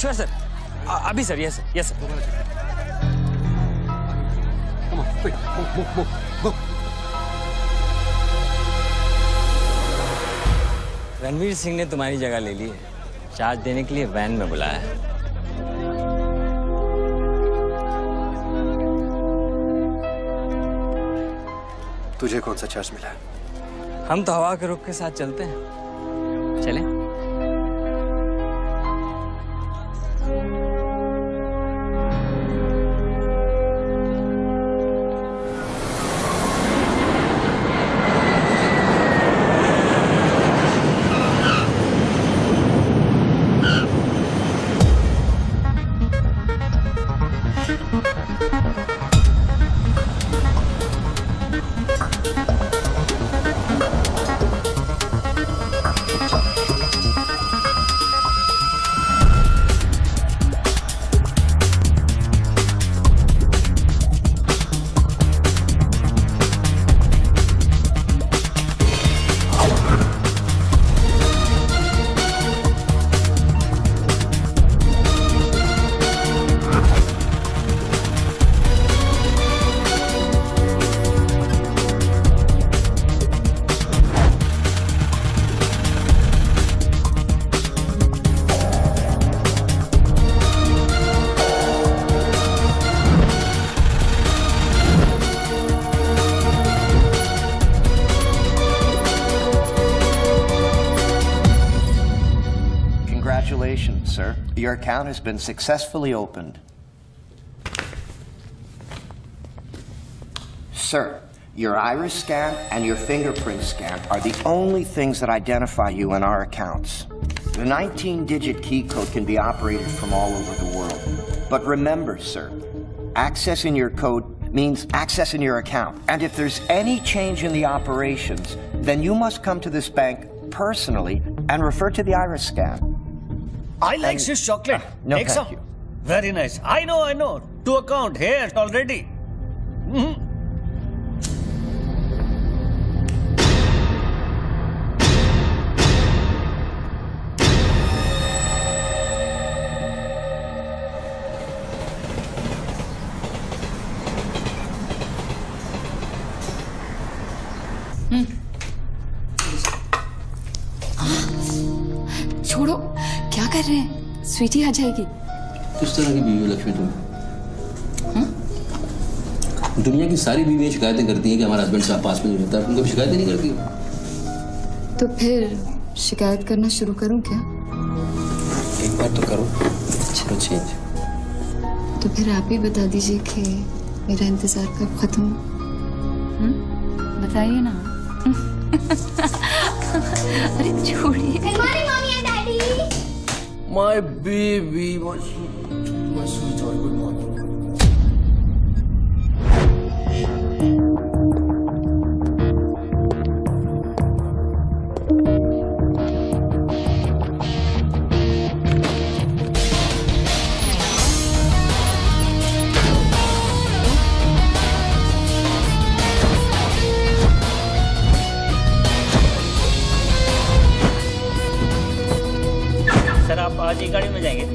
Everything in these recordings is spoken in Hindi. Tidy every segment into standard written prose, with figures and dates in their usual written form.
Sure, sir. Abhi, sir. Yes, sir. Yes, sir. Come on, quick. Move. Ranveer Singh ने तुम्हारी जगह ले ली है। चार्ज देने के लिए वैन में बुलाया है। तुझे कौन सा चार्ज मिला है? हम तो हवा के रुख के साथ चलते हैं। चलें? Congratulations, sir. Your account has been successfully opened. Sir, your iris scan and your fingerprint scan are the only things that identify you in our accounts. The 19-digit key code can be operated from all over the world. But remember, sir, accessing your code means accessing your account. And if there's any change in the operations, then you must come to this bank personally and refer to the iris scan. I like Swiss chocolate. No, Take thank some. you. Very nice. I know. To account here already. छोड़ो, क्या कर रहे हैं? स्वीटी आ जाएगी। किस तरह की बीवी हो लक्ष्मी तुम? दुनिया की सारी बीवियां शिकायतें करती हैं कि हमारा हस्बैंड साहब पास में नहीं रहता। तुम कभी शिकायतें नहीं करती हो? तो फिर शिकायत करना शुरू करूं क्या? एक बार तो करो, चलो चेंज। तो फिर आप ही बता दीजिए कि मेरा इंतजार कब खत्म? बताइए ना। अरे छोड़िए। My baby, my sweetheart, good morning. Sir, आप आज ही गाड़ी में जाएंगे?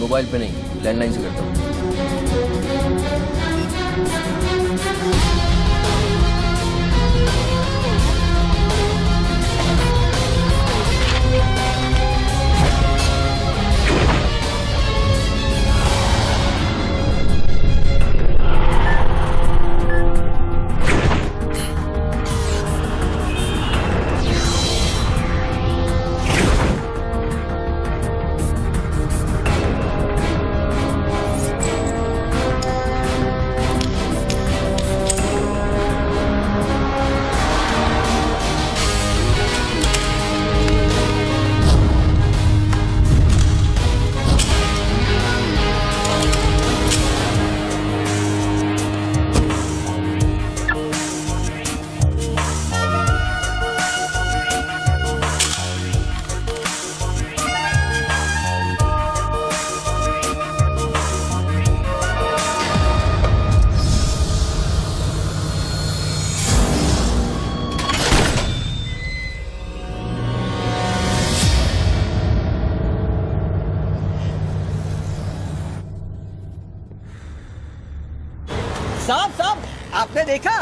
मोबाइल पे नहीं, लैंडलाइन से करता हूँ। साहब साहब आपने देखा?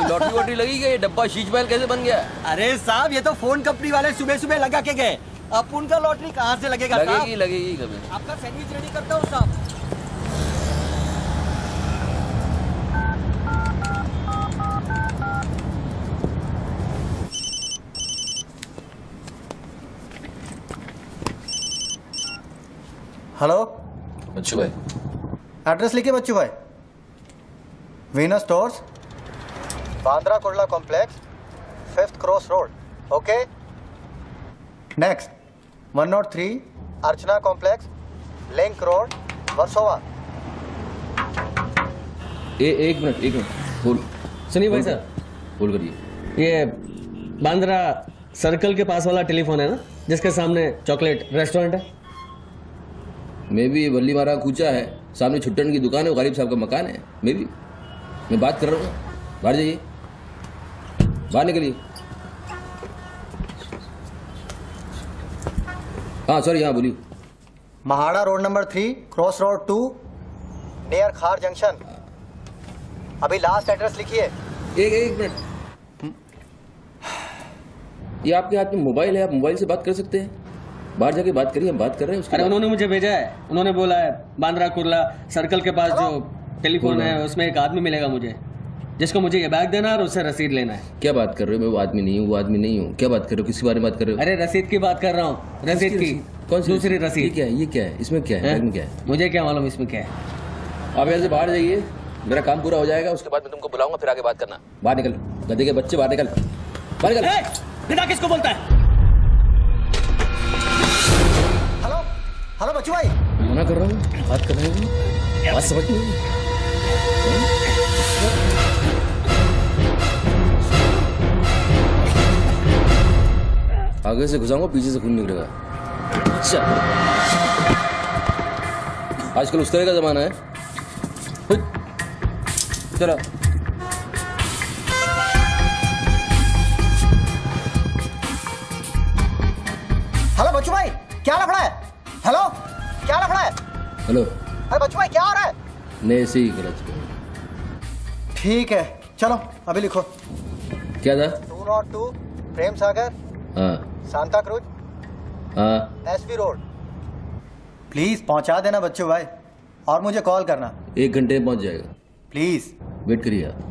लॉटरी वॉटरी लगी गई, डब्बा शीश महल कैसे बन गया? अरे साहब ये तो फोन कंपनी वाले सुबह सुबह लगा के गए। अब उनका लॉटरी कहाँ से लगेगा साहब? लगेगी लगेगी कभी। आपका सैंडविच रेडी करता हूँ साहब। हेलो, बच्चू भाई, एड्रेस लिखिए बच्चू भाई। Venus stores, Bandra Kurla complex, 5th cross road. Okay. Next 103 अर्चना कॉम्प्लेक्स, लिंक रोड, वर्सोवा। एक मिनट बोल। सुनिए भाई साहब, बोल करिए। ये बांद्रा सर्कल के पास वाला टेलीफोन है ना, जिसके सामने चॉकलेट रेस्टोरेंट है? मे भी बल्ली मारा कूचा है, सामने छुट्टन की दुकान है, गरीब साहब का मकान है। मे भी मैं बात कर रहा हूँ, बाहर जाइए, बाहर निकलिए। हाँ सॉरी, हाँ बोलिए। MHADA road number 3 cross road 2 near खार जंक्शन। अभी लास्ट एड्रेस लिखिए। एक मिनट, ये आपके हाथ में मोबाइल है, आप मोबाइल से बात कर सकते हैं। बाहर जाके बात करिए, हम बात कर रहे हैं उसके। अरे उन्होंने मुझे भेजा है, उन्होंने बोला है बांद्रा कुर्ला सर्कल के पास जो टेलीफोन है उसमें एक आदमी मिलेगा मुझे, जिसको मुझे ये बैग देना है और उससे रसीद लेना है। क्या बात कर रहे हो? मैं वो आदमी नहीं हूँ, वो आदमी नहीं हूँ। क्या बात कर रहे हो? किसके बारे में बात कर रहे हो? अरे रसीद की बात कर रहा हूँ, रसीद की। कौन सी दूसरी ये रसीद। क्या है? ये क्या है? इसमें क्या है? बैग में क्या है? मुझे क्या मालूम इसमें क्या है। आप यहाँ से बाहर जाइए, मेरा काम पूरा हो जाएगा, उसके बाद मैं तुमको बुलाऊंगा, फिर आगे बात करना। बाहर निकल, गधे के बच्चे, बाहर निकल, बाहर निकल। पिता किसको बोलता है? हेलो हेलो बच्चू भाई। मना कर रहा हूँ, बात कर रहे हैं, बात समझ नहीं। आगे से घुसाऊंगा, पीछे से खून निकलेगा। अच्छा, आजकल उस तरह का जमाना है। चलो हेलो बच्चू भाई, क्या लफड़ा है? हेलो, क्या लफड़ा है? हेलो, अरे बच्चू भाई क्या हो रहा है? नहीं ऐसे ही गलत। ठीक है चलो अभी लिखो। क्या था? 202 प्रेम सागर, हाँ सांता क्रूज, हाँ, एसवी रोड। प्लीज पहुंचा देना बच्चू भाई, और मुझे कॉल करना 1 घंटे में पहुंच जाएगा। प्लीज। वेट करिए आप।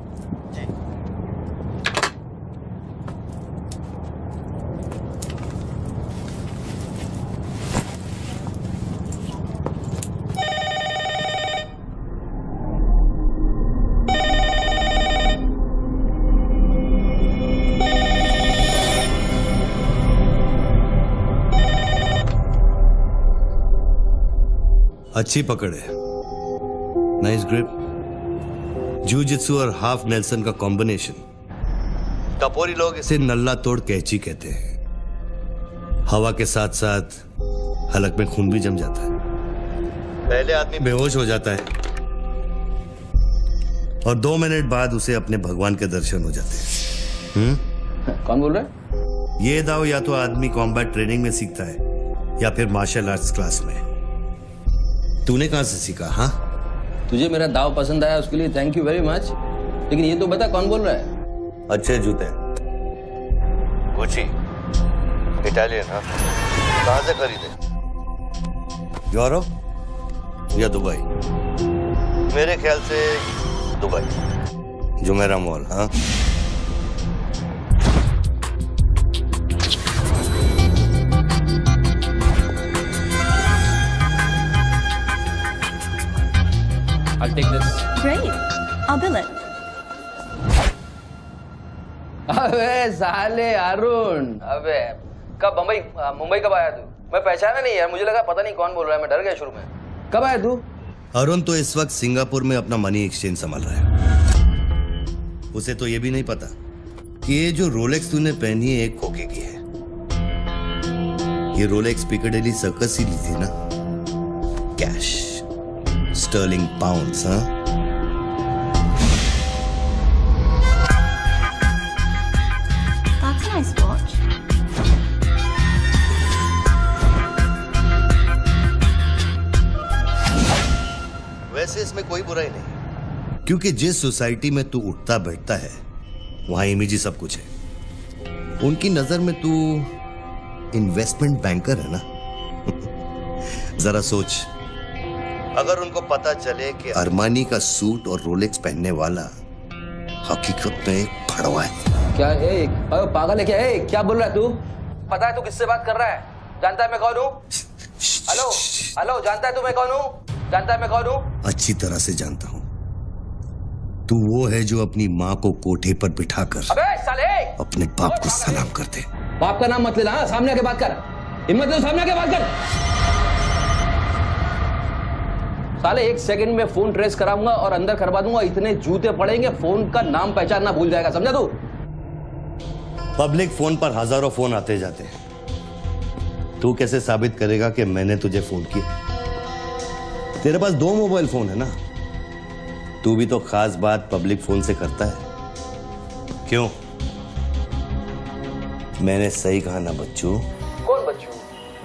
अच्छी पकड़ है, नाइस ग्रिप। जूजित्सु और हाफ नेल्सन का कॉम्बिनेशन। टपोरी लोग इसे नल्ला तोड़ कैची कहते हैं। हवा के साथ साथ हलक में खून भी जम जाता है। पहले आदमी बेहोश हो जाता है और 2 मिनट बाद उसे अपने भगवान के दर्शन हो जाते हैं। कौन बोल रहा है? ये दाव या तो आदमी कॉम्बैट ट्रेनिंग में सीखता है या फिर मार्शल आर्ट्स क्लास में। तूने कहां से सीखा? हाँ, तुझे मेरा दाव पसंद आया, उसके लिए थैंक यू वेरी मच। लेकिन ये तो बता कौन बोल रहा है? अच्छे जूते, गुची, इटालियन। हाँ, कहां से खरीदे? यूरोप या दुबई? मेरे ख्याल से दुबई, जुमेरा मॉल। हाँ, I'll take this. Great. I'll bill it. अबे साले अरुण, अबे कब मुंबई कब आया तू? मैं पहचाना नहीं यार, मुझे लगा पता नहीं कौन बोल रहा है, मैं डर गया शुरू में। कब आया तू? अरुण तो इस वक्त सिंगापुर में अपना मनी एक्सचेंज संभाल रहा है। उसे तो ये भी नहीं पता कि ये जो रोलेक्स तूने पहनी है एक खोखे की है। ये रोलेक्स पिकाडेली सर्कस ही ली थी ना, कैश, स्टर्लिंग पाउंड्स। हाँ, That's a nice watch. वैसे इसमें कोई बुराई नहीं, क्योंकि जिस सोसाइटी में तू उठता बैठता है वहां इमेज ही सब कुछ है। उनकी नजर में तू इन्वेस्टमेंट बैंकर है ना। जरा सोच, अगर उनको पता चले कि अरमानी का सूट और रोलेक्स पहनने वाला हकीकत में एक फड़वा है। क्या है? पागल है क्या? है क्या बोल रहा है तू? पता है तू किससे बात कर रहा है? जानता है मैं कौन हूँ? हेलो हेलो, जानता है तू मैं कौन हूँ? जानता है मैं कौन हूँ? अच्छी तरह से जानता हूँ। तू वो है जो अपनी माँ को कोठे पर बिठाकर अबे साले अपने बाप को सलाम करते। बाप का नाम मत लेना, सामने आके बात कर। हिम्मत है तो सामने आके बात कर। साले 1 सेकंड में फोन ट्रेस कराऊंगा और अंदर करवा दूंगा। इतने जूते पड़ेंगे, फोन का नाम पहचानना भूल जाएगा, समझा तू? पब्लिक फोन पर हजारों फोन आते जाते हैं। तू कैसे साबित करेगा कि मैंने तुझे फोन किया? तेरे पास 2 मोबाइल फोन है ना। तू भी तो खास बात पब्लिक फोन से करता है, क्यों? मैंने सही कहा ना बच्चू? कौन बच्चू?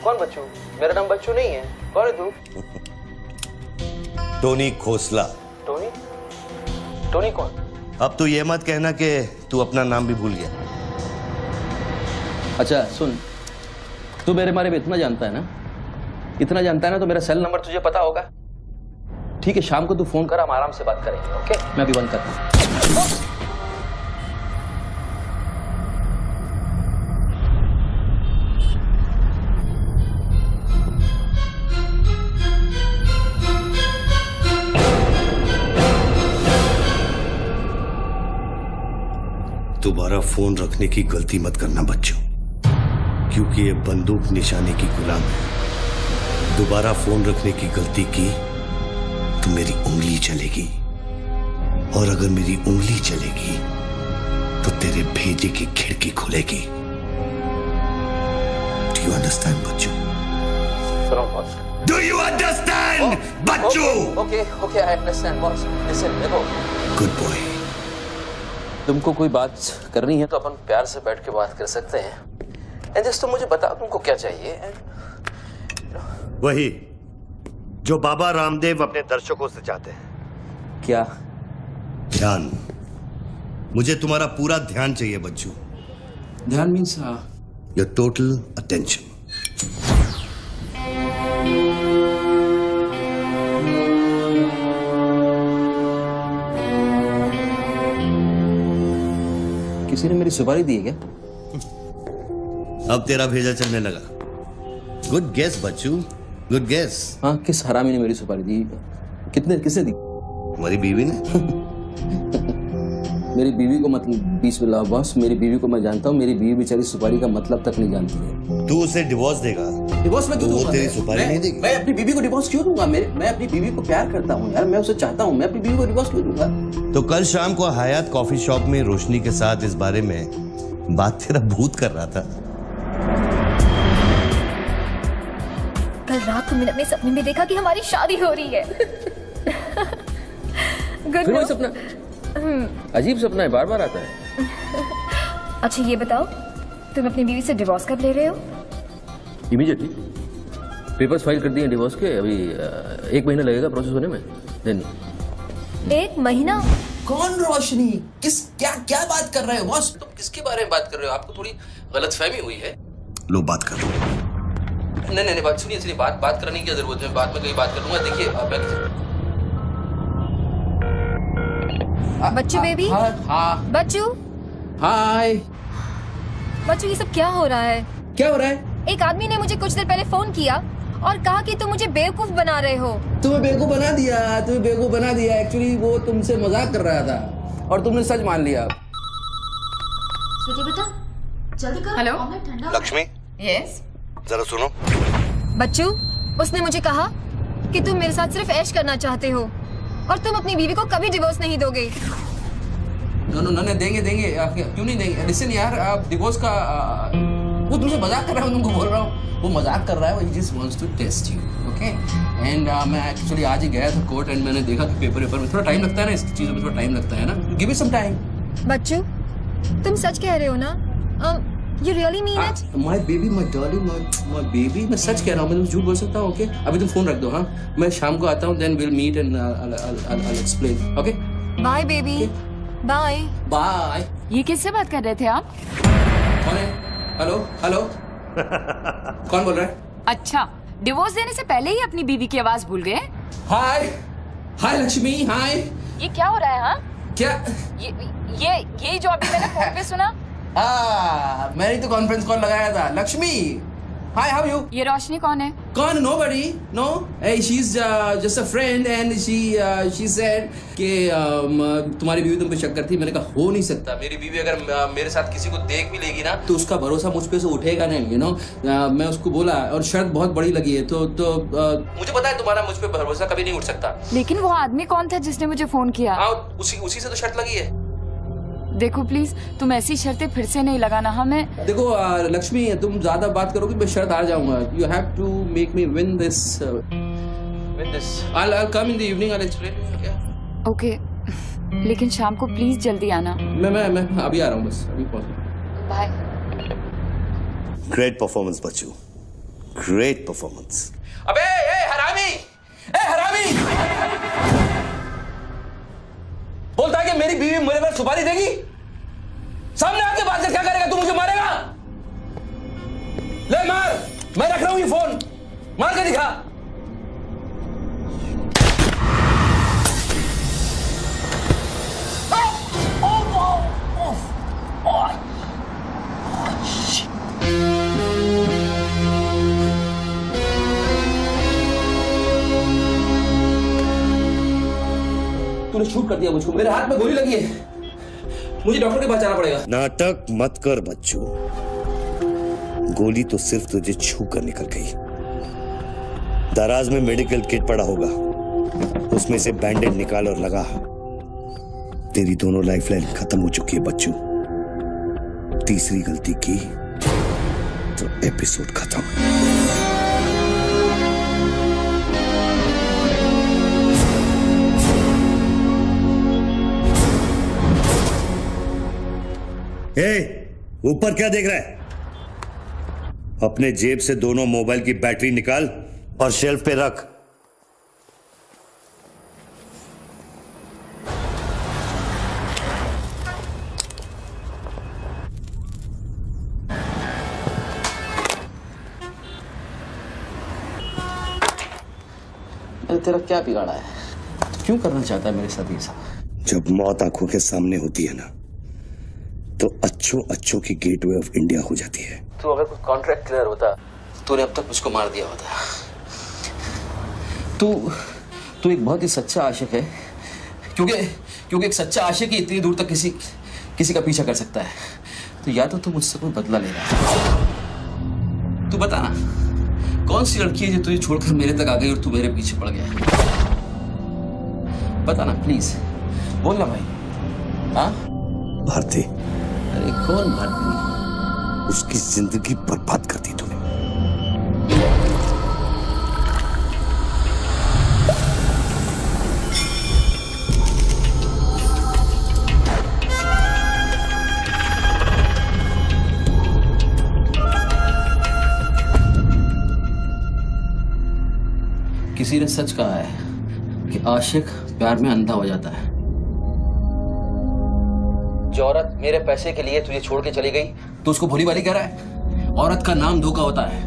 कौन बच्चू? मेरा नाम बच्चू नहीं है। कौन है तू? टोनी खोसला। टोनी? टोनी कौन? अब तू ये मत कहना कि तू अपना नाम भी भूल गया। अच्छा सुन, तू मेरे बारे में इतना जानता है ना, इतना जानता है ना, तो मेरा सेल नंबर तुझे पता होगा। ठीक है, शाम को तू फोन कर, हम आराम से बात करेंगे। ओके, मैं अभी बंद करता हूं। दोबारा फोन रखने की गलती मत करना बच्चों, क्योंकि ये बंदूक निशाने की गुलाम है। दोबारा फोन रखने की गलती की तो मेरी उंगली चलेगी, और अगर मेरी उंगली चलेगी तो तेरे भेजे की खिड़की खुलेगी। डू यू अंडरस्टैंड बच्चों? डू यू अंडरस्टैंड बच्चों? Okay okay, I understand boss. Listen, देखो, गुड बॉय। तुमको कोई बात करनी है तो अपन प्यार से बैठ के बात कर सकते हैं। एंड जस्ट तुम मुझे बताओ तुमको क्या चाहिए। वही जो बाबा रामदेव अपने दर्शकों से चाहते हैं। क्या? ध्यान। मुझे तुम्हारा पूरा ध्यान चाहिए बच्चू। ध्यान मीन्स योर टोटल अटेंशन। किसी ने मेरी सुपारी दी है क्या? अब तेरा भेजा चलने लगा। गुड गेस बच्चू, गुड गेस। हाँ, किस हरामी ने मेरी सुपारी दी? किसने दी? तुम्हारी बीवी ने। मेरी बीवी को मतलब बिस्मिल्लाह बॉस, मेरी बीवी को मैं जानता हूँ। मेरी बीवी बेचारी सुपारी का मतलब तक नहीं जानती है। तू उसे डिवोर्स देगा? डिवोर्स मैं क्यों दूंगा? वो तेरी सुपारी नहीं देगी? मैं अपनी बीवी को डिवोर्स क्यों दूंगा? मैं अपनी बीवी को प्यार करता हूँ यार, मैं उसे चाहता हूँ। मैं अपनी बीवी को डिवोर्स क्यों दूंगा? तो कल शाम को हयात कॉफी शॉप में रोशनी के साथ इस बारे में बात तेरा भूत कर रहा था। कल रात को मैंने अपने सपने में देखा कि हमारी शादी हो रही है। गुड फिर वही सपना? अजीब सपना है, बार बार आता है। अच्छा ये बताओ, तुम अपनी बीवी से डिवोर्स कब ले रहे हो? इमीडिएटली। पेपर्स फाइल कर दिए डिवोर्स के। अभी 1 महीना लगेगा प्रोसेस होने में। देन 1 महीना? कौन रोशनी? क्या बात कर रहे हो बॉस? तुम किसके बारे में बात कर रहे हो? आपको थोड़ी गलतफहमी हुई है। लो बात कर। नहीं बात सुनिए, बात करने की क्या जरूरत है? बाद में कहीं बात करूंगा। देखिए बच्चू बेबी। हाँ बच्चू। हाय। बच्चू ये सब क्या हो रहा है? क्या हो रहा है? एक आदमी ने मुझे कुछ देर पहले फोन किया और कहा कि तुम मुझे बेवकूफ बना रहे हो। तुम्हें बेवकूफ बना दिया। एक्चुअली वो तुमसे मजाक कर रहा था और तुमने सच मान लिया। बेटा जल्दी करो। हेलो लक्ष्मी। यस। जरा सुनो। बच्चू, उसने मुझे कहा कि तुम मेरे साथ सिर्फ ऐश करना चाहते हो और तुम अपनी बीवी को कभी डिवोर्स नहीं दोगे। नो देंगे। क्यों नहीं देंगे? लिसन यार, आप डिवोर्स का वो तुमसे मजाक कर रहा हूँ, तुमको बोल रहा हूँ। वो मजाक कर रहा है, वो just wants to test you. Okay. And मैं एक्चुअली आज ही गया था कोर्ट एंड मैंने देखा कि पेपर में थोड़ा टाइम लगता है ना, इस चीज़ों में थोड़ा टाइम लगता है ना। Give it some time. Bachchu, तुम सच कह रहे हो ना? You really mean it? My baby, my darling, my baby, मैं सच कह रहा हूँ। मैं झूठ बोल सकता हूँ? ओके, अभी तुम फोन रख दो। हाँ, मैं शाम को आता हूँ, then we'll meet and I'll explain. Okay? Bye baby, bye. Bye. ये किससे बात कर रहे थे आप? कौन है? हेलो हेलो कौन बोल रहा है? अच्छा, डिवोर्स देने से पहले ही अपनी बीवी की आवाज भूल गए? हाय हाय लक्ष्मी, हाय। ये क्या हो रहा है? हाँ, क्या? ये जो अभी मैंने फोन पे सुना। मैंने तो कॉन्फ्रेंस कॉल लगाया था। Lakshmi, hi, how you? ये रोशनी कौन है? कौन? Nobody, no. She is just a friend and she said कि तुम्हारी बीवी तुम पे शक करती। मैंने कहा हो नहीं सकता, मेरी बीवी अगर मेरे साथ किसी को देख भी लेगी ना तो उसका भरोसा मुझ पे से उठेगा नहीं, यू नो। मैं उसको बोला और शर्त बहुत बड़ी लगी है, तो मुझे पता है तुम्हारा मुझ पे भरोसा कभी नहीं उठ सकता। लेकिन वो आदमी कौन था जिसने मुझे फोन किया? हाँ, उसी से तो शर्त लगी है। देखो प्लीज, तुम ऐसी शर्तें फिर से नहीं लगाना। हमें देखो लक्ष्मी, तुम ज्यादा बात करोगे मैं शर्त हार जाऊंगा। You have to make me win this. I'll come in the evening, I'll explain to you, yeah? Okay, लेकिन शाम को प्लीज जल्दी आना। मैं अभी आ रहा हूँ, बस अभी पहुंच। बाय। ग्रेट परफॉर्मेंस बच्चू, ग्रेट परफॉर्मेंस। अबे ए हरामी, बोलता है कि मेरी बीवी मेरे पर सुपारी देगी। सामने आके बात कर, क्या करेगा तू? मुझे मारेगा? ले मार, मैं रख रहा हूं ये फोन, मार के दिखा। तूने शूट कर दिया मुझको, मेरे हाथ में गोली लगी है, मुझे डॉक्टर के पास जाना पड़ेगा। नाटक मत कर बच्चू, गोली तो सिर्फ तुझे छू कर निकल गई। दराज में मेडिकल किट पड़ा होगा, उसमें से बैंडेज निकाल और लगा। तेरी दोनों लाइफलाइन खत्म हो चुकी है बच्चू। तीसरी गलती की तो एपिसोड खत्म। ऊपर क्या देख रहा है? अपने जेब से दोनों मोबाइल की बैटरी निकाल और शेल्फ पे रख। तेरा क्या बिगाड़ा है? क्यों करना चाहता है मेरे साथ ये सब? जब मौत आंखों के सामने होती है ना, तो अच्छों की गेटवे ऑफ इंडिया हो जाती है। तो अगर कुछ कॉन्ट्रैक्ट क्लियर होता, तूने अब तक मुझको मार दिया होता। तू एक बहुत ही सच्चा आशिक है, क्योंकि एक सच्चा आशिक ही इतनी दूर तक किसी का पीछा कर सकता है। तो या तो तू मुझसे कोई बदला ले रहा है। तू बता ना, कौन सी लड़की है जो तुझे छोड़कर मेरे तक आ गई और तू मेरे पीछे पड़ गया? बता ना प्लीज, बोल ना भाई। हाँ, भारती। अरे कौन भारती? उसकी जिंदगी बर्बाद कर दी तूने। किसी ने सच कहा है कि आशिक प्यार में अंधा हो जाता है। जो औरत मेरे पैसे के लिए तुझे छोड़ के चली गई, तो उसको भोली भाली कह रहा है? औरत का नाम धोखा होता है।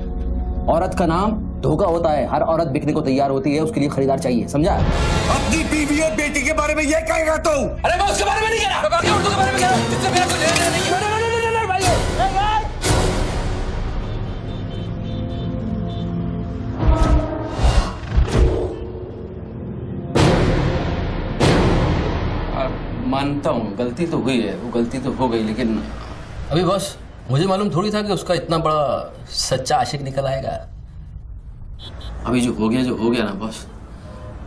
औरत का नाम धोखा होता है। हर औरत बिकने को तैयार होती है, उसके लिए खरीदार चाहिए, समझा? अपनी बीवी और बेटी के बारे में ये कहेगा तू? अरे मैं उसके बारे में नहीं कह रहा, मैं उर्दू के बारे में कह रहा हूं, जिससे मेरा कुछ लेना नहीं है। मानता हूँ गलती तो हुई है, वो गलती तो हो गई, लेकिन अभी बस मुझे मालूम थोड़ी था कि उसका इतना बड़ा सच्चा आशिक निकल आएगा। अभी जो हो गया ना बॉस।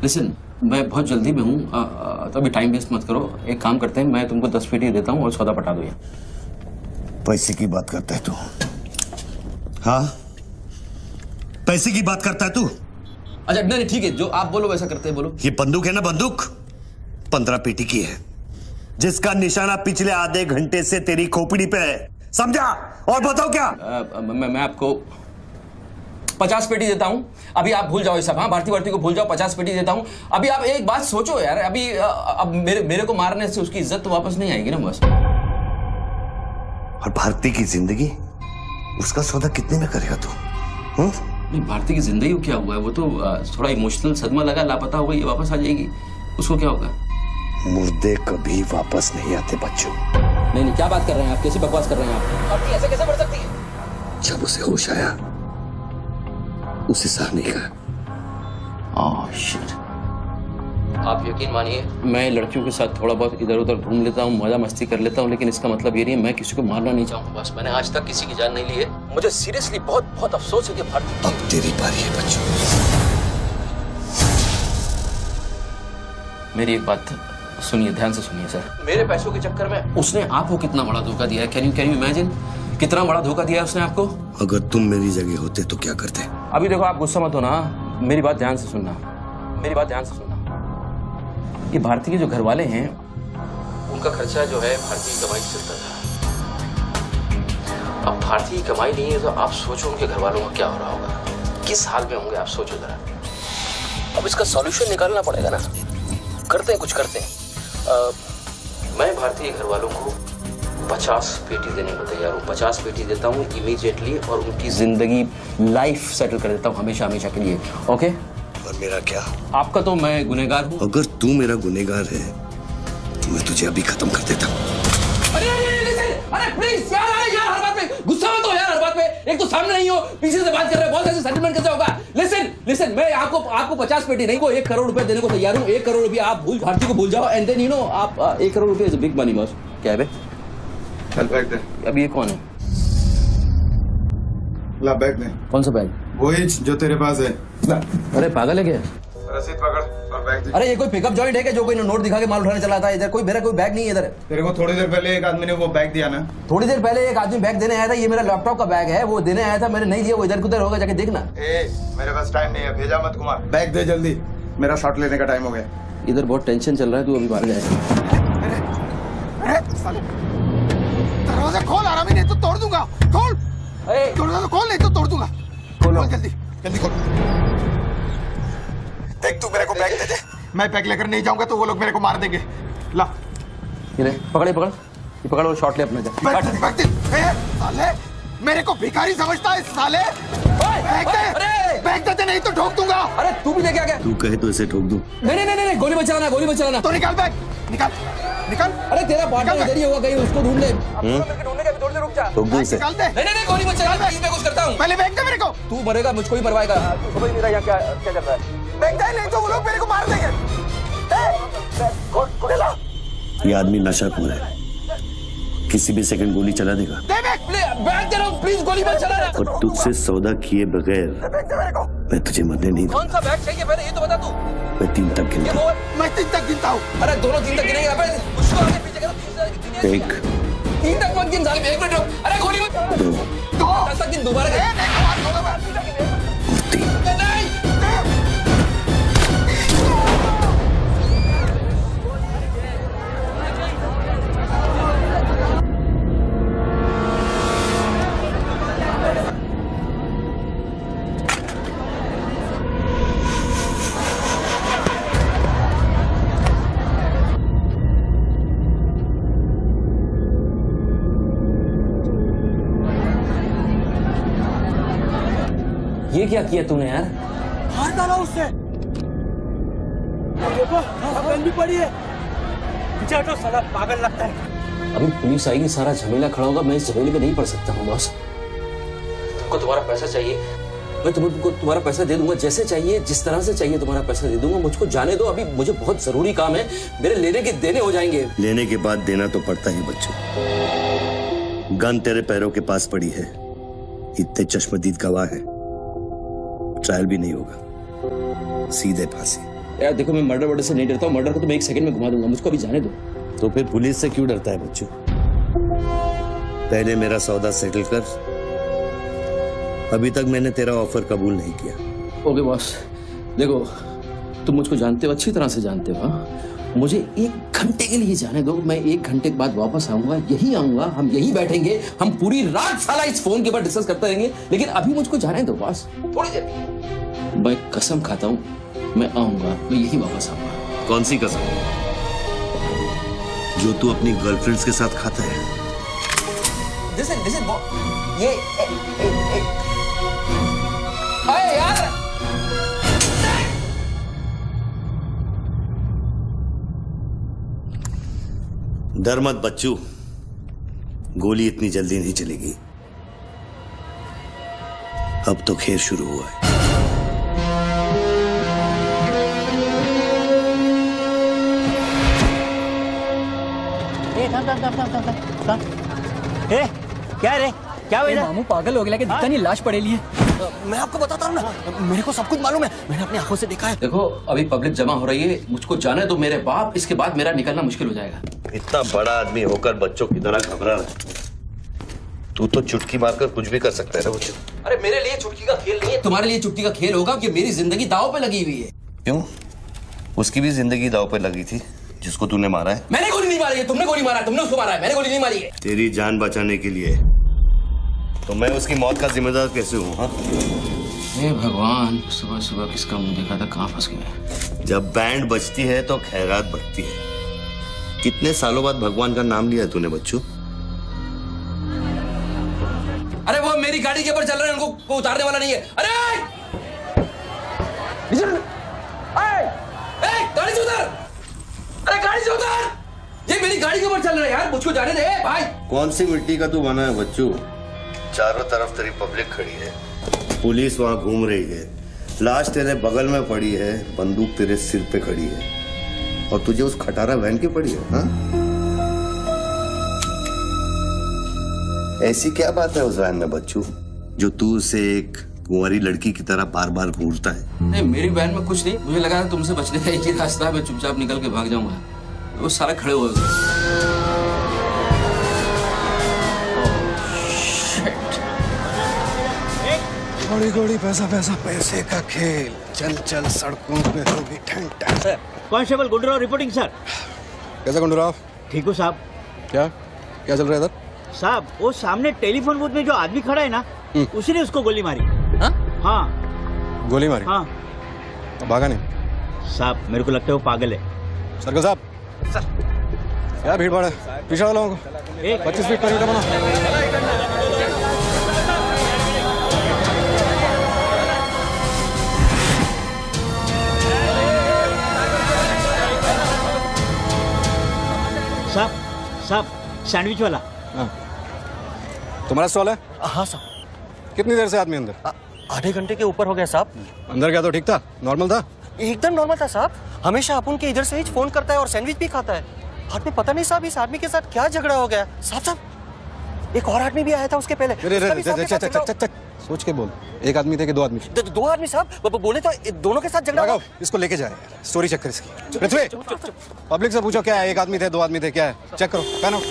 लिसन, मैं बहुत जल्दी में हूँ, तो अभी टाइम वेस्ट मत करो। एक काम करते हैं, मैं तुमको 10 पेटी देता हूँ और सौदा पटा दो। पैसे की बात करता है तू? हाँ, पैसे की बात करता है तू? अच्छा नहीं ठीक है, जो आप बोलो वैसा करते हैं, बोलो। ये बंदूक है ना, बंदूक 15 पेटी की है, जिसका निशाना पिछले आधे घंटे से तेरी खोपड़ी पे है, समझा? और बताओ क्या? मैं आपको 50 पेटी देता हूँ, अभी आप भूल जाओ ये सब। हाँ, भारती को भूल जाओ, 50 पेटी देता हूँ। अभी आप एक बात सोचो यार, अभी अब मेरे को मारने से उसकी इज्जत तो वापस नहीं आएगी ना बस। और भारती की जिंदगी, उसका सौदा कितने में करेगा तू? नहीं, भारती की जिंदगी को क्या हुआ है? वो तो थोड़ा इमोशनल सदमा लगा, लापता हो गई, वापस आ जाएगी। उसको क्या होगा? मुर्दे कभी वापस नहीं आते बच्चों। नहीं, क्या बात कर रहे हैं आप? कैसी बकवास कर रहे हैं आप? भारती ऐसे कैसे बढ़ सकती है? जब उसे होश आया, उसे सहने का। Oh shit. आप यकीन मानिए, मैं लड़कियों के साथ थोड़ा बहुत इधर उधर घूम लेता हूँ, मजा मस्ती कर लेता हूँ, लेकिन इसका मतलब ये नहीं है मैं किसी को मारना नहीं चाहूँगा। बस मैंने आज तक किसी की जान नहीं ली है। मुझे सीरियसली बहुत बहुत अफसोस है कि भारती। अब तेरी बारी है बच्चों। मेरी एक बात सुनिए, ध्यान से सुनिए सर। मेरे पैसों के चक्कर में उसने आपको कितना बड़ा धोखा दिया है? कैन यू इमेजिन कितना बड़ा धोखा दिया है उसने आपको? अगर तुम मेरी जगह होते तो क्या करते? अभी देखो, आप गुस्सा मत होना, मेरी बात ध्यान से सुनना, मेरी बात ध्यान से सुनना। ये भारती के जो घर वाले हैं, उनका खर्चा जो है भारती की कमाई से चलता था। अब भारती की कमाई नहीं है तो आप सोचो उनके घर वालों का क्या हो रहा होगा, किस हाल में होंगे, आप सोचो जरा। अब इसका सॉल्यूशन निकालना पड़ेगा ना। करते हैं, कुछ करते हैं। मैं भारतीय घर वालों को 50 पेटी देने को तैयार हूँ। 50 पेटी देता हूँ इमीडिएटली, और उनकी जिंदगी, लाइफ सेटल कर देता हूँ हमेशा हमेशा के लिए। ओके? और मेरा क्या? आपका तो मैं गुनहगार हूँ। अगर तू मेरा गुनहगार है तो मैं तुझे अभी खत्म कर देता हूँ। अरे प्लीज यार, हर बात पे गुस्सा मत हो यार, हर बात पे। एक तो सामने नहीं हो, पीछे से बात कर रहे हो, बहुत ऐसे सेटलमेंट कैसे होगा? लिसन, मैं आपको 50 पेटी नहीं, को 1 करोड़ रुपए देने को तैयार हूँ। 1 करोड़ रुपया आप भारती को भूल जाओ, एंड देन आप 1 करोड़ रुपया is a big money boss. क्या है बे? चल बैग दे। अब ये कौन है? ला बैग दे। कौन सा बैग? वही जो तेरे पास है। ला। अरे पागल है क्या? रसीद पकड़ और बैग दे। अरे ये कोई पिकअप जॉइंट है क्या जो कोई नोट दिखा के माल उठाने चला था? इधर मेरा कोई बैग नहीं है इधर। तेरे को थोड़ी देर पहले एक आदमी ने वो बैग दिया ना? थोड़ी देर पहले एक आदमी बैग देने आया था। ये मेरा लैपटॉप का बैग है, वो देने आया था, मैंने नहीं दिया। वो इधर उधर होगा, जाके देखना। मेरे पास टाइम नहीं है, भेजा मत कुमार। बैग दे जल्दी, मेरा शॉट लेने का टाइम हो गया। इधर बहुत टेंशन चल रहा है, तू अभी बाहर जाएगा। दरवाजा खोल, आराम ही नहीं तो तोड़ दूंगा। खोल, दरवाजा खोल, नहीं तो तोड़ दूंगा। खोल जल्दी, जल्दी खोल। देख, तू मेरे को बैग दे दे। मैं बैग लेकर नहीं जाऊंगा तो वो लोग मेरे को मार देंगे। ला, ये ले, पकड़ ये पकड़ और शॉट ले अपने। साले मेरे को भिखारी समझता है साले। बैग दे नहीं तो ठोक दूंगा। अरे तू भी लेके आ गया? तू कहे तो इसे ठोक दूं? नहीं, गोली मत चलाना। तो निकाल बैग, निकाल। अरे तेरा पार्टनर इधर ही होगा कहीं, उसको ढूंढ ले। ढूंढने का भी थोड़ी देर रुक जा। ठोक दूं इसे? निकाल दे। नहीं, गोली मत चला, मैं कुछ करता हूँ। पहले बैग दे मेरे को। तू मरेगा, मुझको ही मरवाएगा। समझ नहीं रहा यहाँ क्या चल रहा है। बैग दे, नहीं तो वो लोग मेरे को मार देंगे। ये आदमी नशाखोर है, किसी भी सेकंड गोली चला देगा। बैग दे रहा हूँ, प्लीज गोली मत चलाना। और तुझसे सौदा किए बगैर मैं तुझे मरने नहीं दूंगा। कौन सा बैग चाहिए पहले ये तो बता तू। मैं 3 तक गिनता हूँ। मैं 3 तक गिनता हूँ। अरे दोनों 3 तक गिनेंगे। उसको आगे पीछे करो। 1 3 तक मत गिन साले, 1 मिनट रुक। अरे गोली मत। 2 10 तक गिन दोबारा। और 3। ये क्या किया तूने यार? मार डाला उससे। देखो, बहन भी पड़ी है। मुझे तो साला पागल लगता है। अभी पुलिस आएगी, सारा झमेला खड़ा होगा। मैं इस झमेले में नहीं पड़ सकता हूँ बॉस। तुमको तुम्हारा पैसा चाहिए, मैं तुमको तुम्हारा पैसा दे दूंगा। जैसे चाहिए, जिस तरह से चाहिए तुम्हारा पैसा दे दूंगा। मुझको जाने दो, अभी मुझे बहुत जरूरी काम है। मेरे लेने के देने हो जाएंगे। लेने के बाद देना तो पड़ता ही बच्चों। गन तेरे पैरों के पास पड़ी है, इतने चश्मदीद गवाह है। ट्रायल भी नहीं होगा, सीधे फांसी। यार देखो, मैं मर्डर से नहीं डरता हूँ। मर्डर को तो मैं 1 सेकंड में घुमा दूंगा। मुझको अभी जाने दो। तो फिर पुलिस से क्यों डरता है बच्चों? पहले मेरा सौदा सेटल कर। अभी तक मैंने तेरा ऑफर कबूल नहीं किया। ओके बॉस, देखो तुम मुझको जानते हो, अच्छी तरह से जानते हो। हाँ, मुझे 1 घंटे के लिए जाने दो, मैं 1 घंटे के बाद वापस आऊंगा, यही आऊंगा, हम यही बैठेंगे, हम पूरी रात साला इस फोन के ऊपर डिस्कस करते रहेंगे, लेकिन अभी मुझको जाने दो बॉस, थोड़ी देर। मैं कसम खाता हूँ, मैं आऊंगा, मैं यही वापस आऊंगा। कौन सी कसम? जो तू अपनी गर्लफ्रेंड्स के साथ खाता है? Listen, ये अरे यार, डर मत बच्चू, गोली इतनी जल्दी नहीं चलेगी। अब तो खेल शुरू हुआ है। क्या रे, क्या हुआ? मामू पागल हो गया कि दिखता नहीं, लाश पड़ेली है। मैं आपको बताता हूँ ना, मेरे को सब कुछ मालूम है, मैंने अपनी आंखों से देखा है। देखो अभी पब्लिक जमा हो रही है, मुझको जाने दो मेरे बाप, इसके बाद मेरा निकलना मुश्किल हो जाएगा। इतना बड़ा आदमी होकर बच्चों की तरह घबरा रहा, तू तो चुटकी मारकर कुछ भी कर सकता है ना बच्चों। अरे मेरे लिए चुटकी का खेल नहीं है, तुम्हारे लिए चुटकी का खेल होगा कि मेरी जिंदगी दांव पे लगी हुई है। क्यों? उसकी भी जिंदगी दांव पे लगी थी जिसको तूने मारा है। मैंने गोली नहीं मारी है, तुमने गोली मारा है, तुमने उसको मारा है, मैंने गोली नहीं मारी है। तेरी जान बचाने के लिए तो मैं उसकी मौत का जिम्मेदार कैसे हूँ? हाँ, हे भगवान, सुबह सुबह किसका मुंह देखा था, कहाँ फंस गए। जब बैंड बजती है तो खैरात बढ़ती है। कितने सालों बाद भगवान का नाम लिया है तूने बच्चू? अरे वो मेरी गाड़ी के ऊपर चल रहे हैं, उनको उतारने वाला नहीं है। अरे गाड़ी से उतर, अरे गाड़ी से उतर, ये मेरी गाड़ी के ऊपर चल रहा है यार, मुझको जाने दे भाई। कौन सी मिट्टी का तू बना है बच्चू? चारों तरफ तेरी पब्लिक खड़ी है, पुलिस वहां घूम रही है, लाश तेरे बगल में पड़ी है, बंदूक तेरे सिर पे खड़ी है, और तुझे उस खटारा वैन की पड़ी है। हाँ, ऐसी क्या बात है उस वैन में बच्चू जो तू उसे एक कुंवारी लड़की की तरह बार बार घूरता है? नहीं, मेरी वैन में कुछ नहीं, मुझे लगा था तुमसे बचने का एक ही रास्ता है, मैं चुपचाप निकल के भाग जाऊंगा। वो सारे खड़े हुए घोड़ी घोड़ी पैसा पैसा पैसे का खेल, चल चल सड़कों पे होगी ठंड ठंड। Sir, constable Gundurao reporting sir. कैसा गुंडूराव? ठीक हो साहब। क्या क्या चल रहा है इधर? साहब वो सामने टेलीफोन बूथ में जो आदमी खड़ा है ना, उसी ने उसको गोली मारी। हाँ गोली मारी? हाँ। भागा नहीं? साहब मेरे को लगता है वो पागल है। सर्कल साहब, सर क्या भीड़ भाड़ है, पीछे वालों को 25 फीट पर बना। साहब सैंडविच वाला। हाँ, तुम्हारा स्टॉल है? हाँ साहब। कितनी देर से आदमी अंदर? आधे घंटे के ऊपर हो गया साहब। अंदर क्या तो ठीक था, नॉर्मल था? एकदम नॉर्मल था साहब। हमेशा अपन के इधर से ही फोन करता है और सैंडविच भी खाता है। बाद में पता नहीं साहब इस आदमी के साथ क्या झगड़ा हो गया। साहब एक और आदमी भी आया था उसके पहले। सोच के बोल, एक आदमी थे कि 2 आदमी? 2 आदमी साहब, बोले तो दोनों के साथ झगड़ा हुआ। इसको लेके जाए, स्टोरी चेक कर इसकी। पृथ्वी, पब्लिक से पूछो क्या है, 1 आदमी थे 2 आदमी थे, क्या है, चेक करो। पहनो।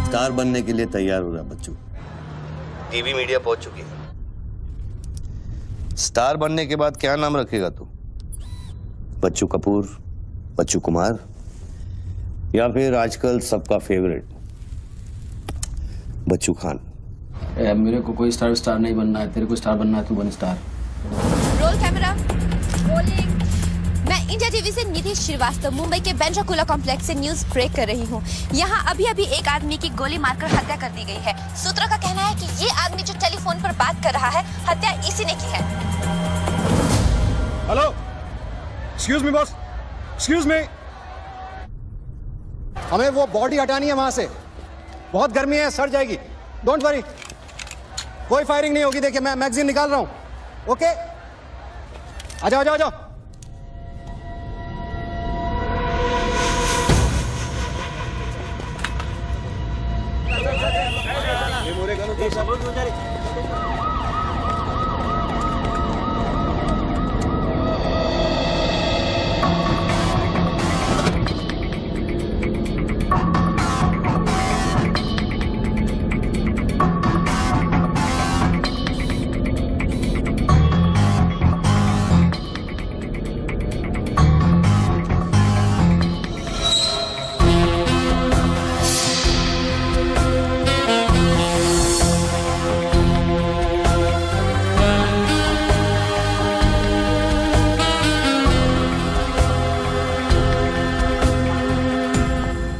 स्टार बनने के लिए तैयार हो रहा बच्चू। टीवी मीडिया पहुंच चुकी है। स्टार बनने के बाद क्या नाम रखेगा तू? बच्चू कपूर, बच्चू कुमार, या फिर आजकल सबका फेवरेट बच्चू खान? मेरे को कोई स्टार नहीं बनना है, तेरे को स्टार बनना है, तू बन स्टार। Roll camera, rolling. मैं इंडिया टीवी से निधि श्रीवास्तव मुंबई के बेंड्राकुला कॉम्प्लेक्स से न्यूज ब्रेक कर रही हूँ। यहाँ अभी एक आदमी की गोली मारकर हत्या कर दी गई है। सूत्रों का कहना है कि ये आदमी जो टेलीफोन पर बात कर रहा है, हत्या इसी ने की है। Hello, excuse me boss, excuse me, हमें वो बॉडी हटानी है वहां से। बहुत गर्मी है, सड़ जाएगी। डोंट वरी, कोई फायरिंग नहीं होगी। देखिए मैं मैगजीन निकाल रहा हूं। ओके, आ जाओ आ जाओ आ जाओ।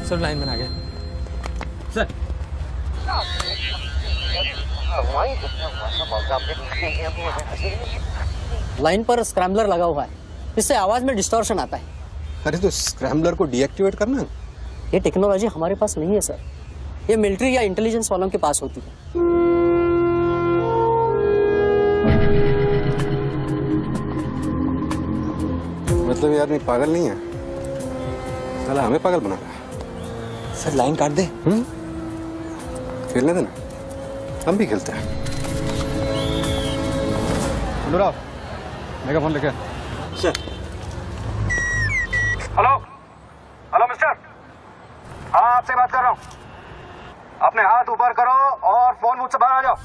सब लाइन बना गए सर। लाइन पर स्क्रैम्बलर लगा हुआ है, इससे आवाज में डिस्टॉर्शन आता है। अरे तो स्क्रैम्बलर को डीएक्टिवेट करना है। ये टेक्नोलॉजी हमारे पास नहीं है सर, ये मिलिट्री या इंटेलिजेंस वालों के पास होती है। मतलब ये आदमी पागल नहीं है, साला हमें पागल बना रहा है। सर लाइन काट दे। खेलने देना, हम भी खेलते हैं। अनुराग, मेगाफोन लेके। सर। हेलो हेलो मिस्टर, हाँ आपसे बात कर रहा हूँ। अपने हाथ ऊपर करो और फोन मुझसे बाहर आ जाओ।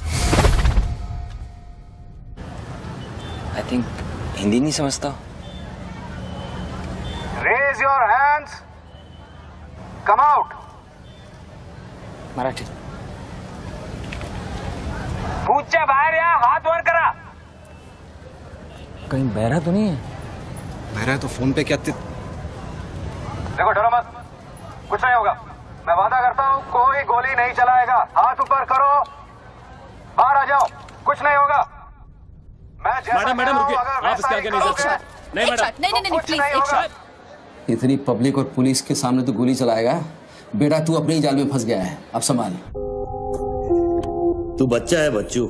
आई थिंक हिंदी नहीं समझता। Raise your hands, come out. Marathi. पूछा बाहर या हाथ ऊपर करा। कहीं बहरा तो नहीं है? बहरा है तो फोन पे क्या देखो डरो मत, कुछ नहीं होगा। मैं वादा करता हूँ कोई गोली नहीं चलाएगा। हाथ ऊपर करो, बाहर आ जाओ, कुछ नहीं होगा। मैं मैडम रुकिए, आप इसके आगे नहीं जा सकते। नहीं मैडम, नहीं प्लीज एक शॉट। इतनी पब्लिक और पुलिस के सामने तो गोली चलाएगा? बेटा तू अपने ही जाल में फंस गया है, अब संभाल। तू बच्चा है बच्चू।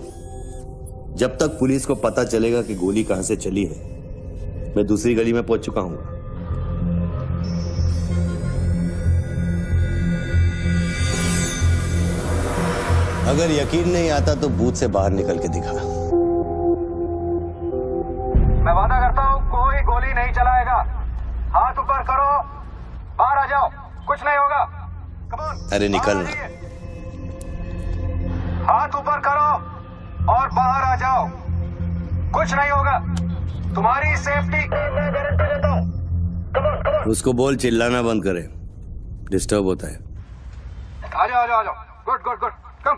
जब तक पुलिस को पता चलेगा कि गोली कहां से चली है, मैं दूसरी गली में पहुंच चुका हूं। अगर यकीन नहीं आता तो बूथ से बाहर निकल के दिखा। मैं वादा करता हूँ कोई गोली नहीं चलाएगा। हाथ ऊपर करो, बाहर आ जाओ, कुछ नहीं होगा। Come on, अरे निकल बाहर ना। आइए। हाथ ऊपर करो और बाहर आ जाओ, कुछ नहीं होगा। तुम्हारी सेफ्टी मैं गारंटी देता हूँ। Come on, come on. उसको बोल चिल्लाना बंद करे, डिस्टर्ब होता है। आ जाओ आ जाओ आ जाओ। गुड गुड गुड, कम।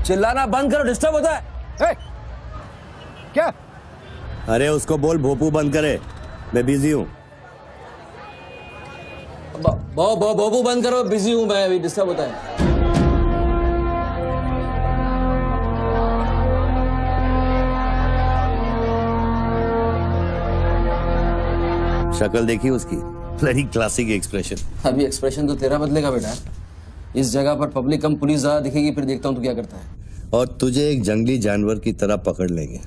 चिल्लाना बंद करो, डिस्टर्ब होता है। ए, क्या? अरे उसको बोल भोपू बंद करे, मैं बिजी हूँ। बाबू बंद करो, बिजी हूं मैं, अभी डिस्टर्ब होता है। शक्ल देखी उसकी, बड़ी क्लासिक एक्सप्रेशन। अभी एक्सप्रेशन तो तेरा बदलेगा बेटा। इस जगह पर पब्लिक कम पुलिस ज्यादा दिखेगी, फिर देखता हूँ तू क्या करता है। और तुझे एक जंगली जानवर की तरह पकड़ लेंगे।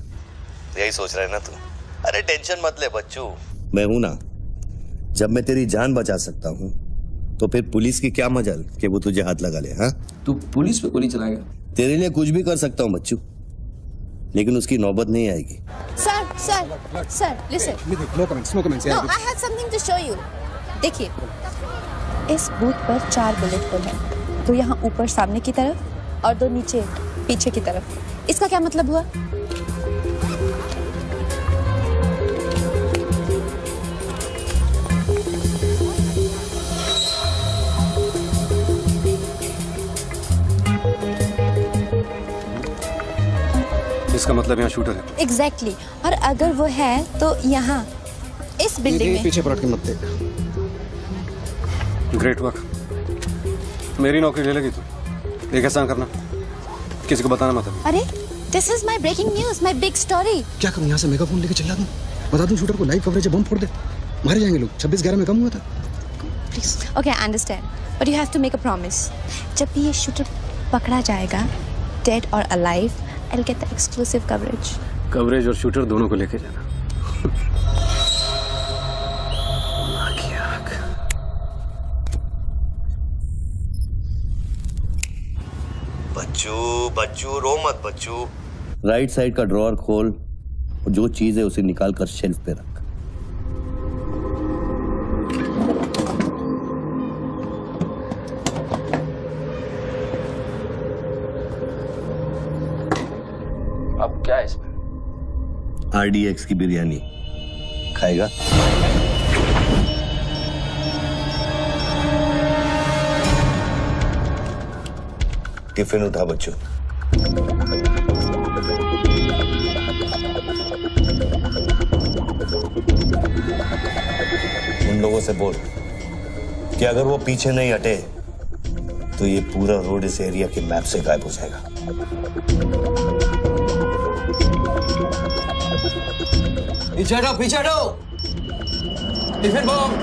यही सोच रहा है ना तू? अरे टेंशन मत ले बच्चू, मैं हूं ना। जब मैं तेरी जान बचा सकता हूं तो फिर पुलिस की क्या मजाल कि वो तुझे हाथ लगा ले। हाँ, तू पुलिस पे गोली चलाएगा? तेरे लिए कुछ भी कर सकता हूं बच्चू, लेकिन उसकी नौबत नहीं आएगी। Sir listen. No comments, no comments. No, I have something to show you. देखिए, इस बूथ पर 4 बुलेट होल है, 2 यहाँ ऊपर सामने की तरफ और 2 नीचे पीछे की तरफ। इसका क्या मतलब हुआ? इसका मतलब यहाँ शूटर है। एग्जैक्टली। और अगर वो है तो यहाँ इस बिल्डिंग में। पीछे पलट के मत देख। ग्रेट वर्क, मेरी नौकरी ले लेगी तू। एक एहसान करना, किसी को बताना मत। अरे this is my breaking news, my big story. क्या करूं, यहाँ से मेगाफोन लेके चला दूं? बता दूं शूटर को, लाइव कवरेज है, बम फोड़ दे, मारे जाएंगे लोग। 26/11 में कम हुआ था। Please okay I understand but you have to make a promise. जब भी ये शूटर पकड़ा जाएगा डेड और alive I will get the exclusive coverage. Coverage और शूटर दोनों को लेके जाना। बच्चू रो मत बच्चू। राइट साइड का ड्रॉअर खोल और जो चीज है उसे निकाल कर शेल्फ पे रख। अब क्या है इसमें? RDX की बिरयानी खाएगा? टिफिन उठा बच्चों। उन लोगों से बोल कि अगर वो पीछे नहीं हटे तो ये पूरा रोड इस एरिया के मैप से गायब हो जाएगा। पीछे हटो, पीछे हटो। Tiffin bomb.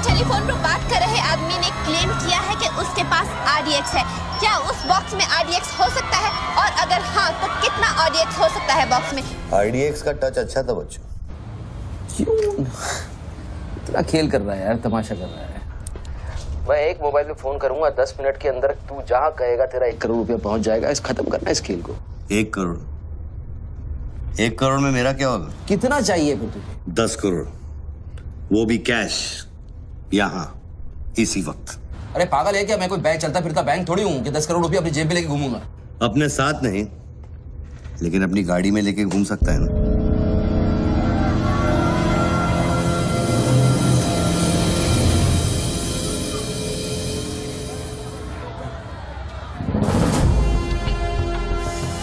टेलीफोन पर बात कर रहे आदमी ने क्लेम किया है कि उसके पास RDX है। क्या उस बॉक्स में RDX हो सकता है और अगर हाँ तो कितना RDX हो सकता है बॉक्स में? RDX का टच अच्छा था बच्चों। क्यों इतना खेल कर रहा है यार, तमाशा कर रहा है। मैं एक मोबाइल में फोन करूंगा, 10 मिनट के अंदर तू जहां कहेगा तेरा 1 करोड़ रुपया पहुंच जाएगा। इस खत्म करना है इस खेल को। 1 करोड़? 1 करोड़ में मेरा क्या होगा? कितना चाहिए फिर तुझे? 10 करोड़, वो भी कैश, यहाँ इसी वक्त। अरे पागल है क्या? मैं कोई बैंक चलता फिरता बैंक थोड़ी हूँ कि 10 करोड़ रुपया अपनी जेब में लेके घूमूंगा। अपने साथ नहीं लेकिन अपनी गाड़ी में लेके घूम सकता है ना।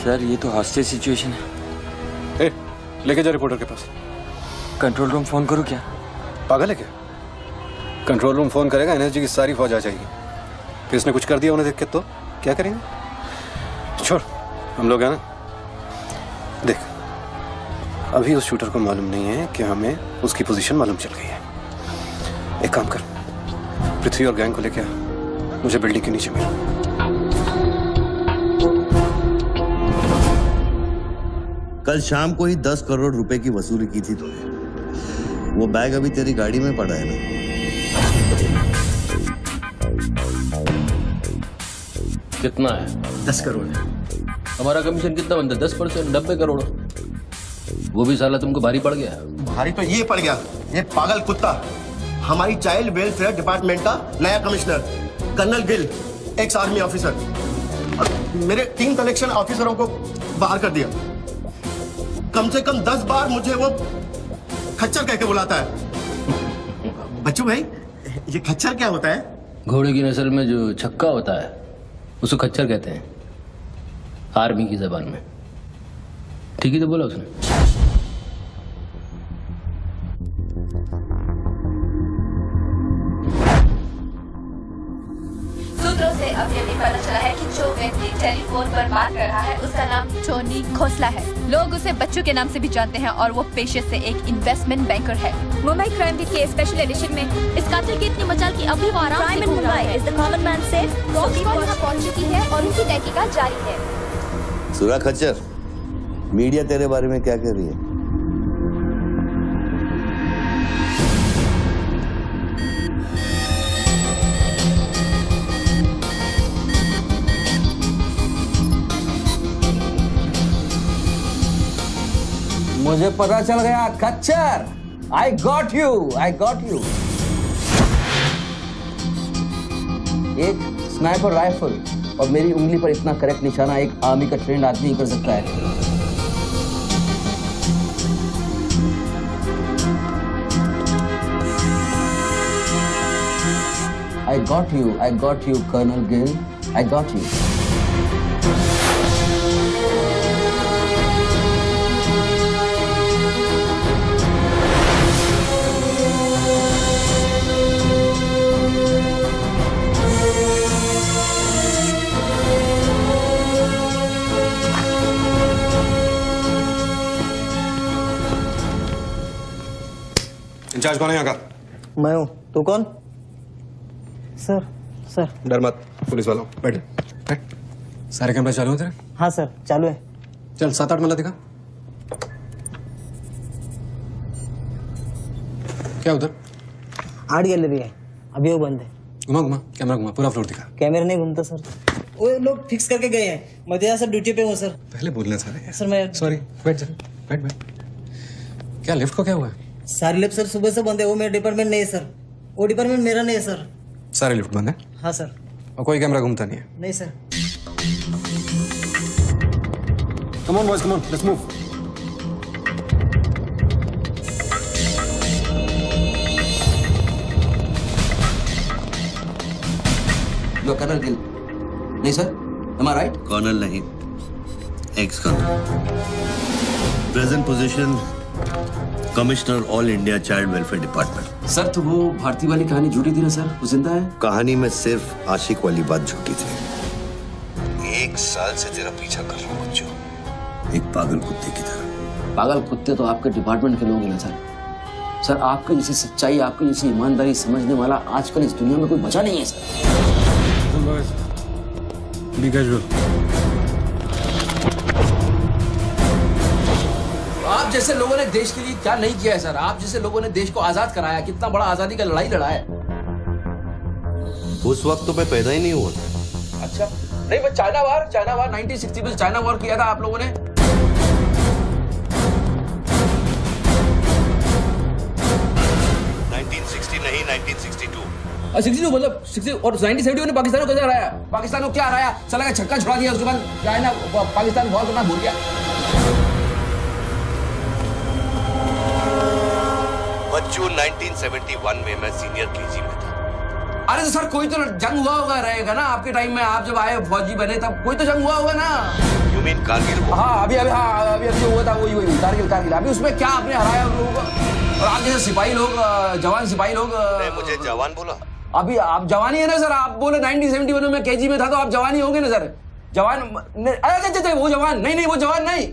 सर ये तो हॉस्टेज सिचुएशन है। ए, लेके जा रिपोर्टर के पास। कंट्रोल रूम फोन करूं क्या? पागल है क्या? कंट्रोल रूम फोन करेगा, एनएसजी की सारी फौज आ जाएगी। फिर इसने कुछ कर दिया उन्हें देख के तो क्या करेंगे? छोड़, हम लोग हैं ना। देख, अभी उस शूटर को मालूम नहीं है कि हमें उसकी पोजीशन मालूम चल गई है। एक काम कर, पृथ्वी और गैंग को लेके आ, मुझे बिल्डिंग के नीचे मिल। कल शाम को ही 10 करोड़ रुपए की वसूली की थी तूने। वो बैग अभी तेरी गाड़ी में पड़ा है ना? कितना है? 10 करोड़। हमारा कमीशन कितना बनता है? 10%, 90 करोड़। वो भी साला तुमको भारी पड़ गया। भारी तो ये पड़ गया, ये पागल कुत्ता हमारी चाइल्ड वेलफेयर डिपार्टमेंट का नया commissioner colonel Gill, ex army officer, और मेरे 3 कलेक्शन ऑफिसरों को बाहर कर दिया। कम से कम 10 बार मुझे वो खच्चर कह के बुलाता है। बच्चू भाई, ये खच्चर क्या होता है? घोड़े की नस्ल में जो छक्का होता है उसको खच्चर कहते हैं, आर्मी की जबान में। ठीक ही तो बोला उसने। सूत्रों से अब ये भी पता चला है कि जो व्यक्ति टेलीफोन पर बात कर रहा है उसका नाम टोनी खोसला है। लोग उसे बच्चों के नाम से भी जानते हैं और वो पेशे से एक इन्वेस्टमेंट बैंकर है। मुंबई क्राइम बीट के स्पेशल एडिशन में इस कातिल की इतनी मचाल की अभी वो आराम से घूम रहा है। Is the common man safe? पहुंच चुकी है और उनकी तहकीकात जारी है। सुरा खच्चर, मीडिया तेरे बारे में क्या कह रही है? मुझे पता चल गया खच्चर। I got you, I got you. एक स्नाइपर राइफल और मेरी उंगली पर इतना करेक्ट निशाना एक आर्मी का ट्रेंड आदमी ही कर सकता है। I got you, Colonel Gill, I got you. In charge कौन है यहाँ का? मैं हूँ। तू कौन? Sir sir. डर मत, पुलिस वालों। बैठ बैठ। सारे कैमरे चालू हैं तेरे? हाँ सर चालू है। चल 7-8 मल्ला दिखा। क्या उधर? 8 गैलरी है, अभी वो बंद है। घुमा घुमा, कैमरा घुमा, पूरा फ्लोर दिखा। कैमरा नहीं घूमता सर, वो लोग फिक्स करके गए हैं। मैं तो यहाँ सर ड्यूटी पे हूँ सर। पहले बोलना सारे। सर मैं सॉरी, बैठ जा, बैठ बैठ। क्या लिफ्ट को क्या हुआ है? सारे लिफ्ट सर सुबह से बंद है। वो मेरा डिपार्टमेंट नहीं है सर, वो डिपार्टमेंट मेरा नहीं है सर। सारे लिफ्ट बंद है? हाँ सर। और कोई कैमरा घूमता नहीं है? नहीं sir. Come on boys, come on, let's move. लो कर्नल गिल। नहीं sir, am I right? Colonel नहीं, ex colonel. Present position commissioner all India child welfare department. Sir तो वो भारती वाली कहानी झूठी थी ना सर, वो जिंदा है? कहानी में सिर्फ आशिक वाली बात झूठी थी। 1 साल से तेरा पीछा कर रहा हूँ बच्चों, एक पागल कुत्ते की तरह। पागल कुत्ते तो आपके डिपार्टमेंट के लोग हैं ना सर। सर आपके जैसी सच्चाई, आपकी जैसी ईमानदारी समझने वाला आजकल इस दुनिया में कोई बचा नहीं है सर। B casual. आप जैसे लोगों ने देश के लिए क्या नहीं किया है सर। आप जैसे लोगों ने देश को आजाद कराया, कितना बड़ा आजादी का लड़ाई लड़ा है। उस वक्त तो मैं पैदा ही नहीं हुआ था। अच्छा नहीं, वो चाइना वार 1960 में चाइना वार किया था आप लोगों ने। 1960 नहीं, 1962। 62 मतलब 60 और 1971 ने पाकिस्तान को कैसे हराया? पाकिस्तान को क्या हराया? साला का छक्का छुड़ा दिया, उसके बाद चाइना पाकिस्तान बहुत करना भूल गया। बच्चों 1971 में मैं सीनियर केजी में था। अरे तो सर कोई तो जंग हुआ होगा रहेगा ना आपके टाइम में, आप जब आए फौजी बने तब कोई तो जंग हुआ होगा ना। You mean Kargil? हाँ अभी जो हुआ था वही कारगिल। अभी उसमें क्या आपने हराया उन लोगों को? और आप जैसे सिपाही लोग, जवान सिपाही लोग। मुझे जवान बोला? अभी आप जवानी है ना सर। आप बोले 1971 में केजी में था तो आप जवानी होंगे ना सर। जवान अरे वो जवान नहीं, वो जवान नहीं।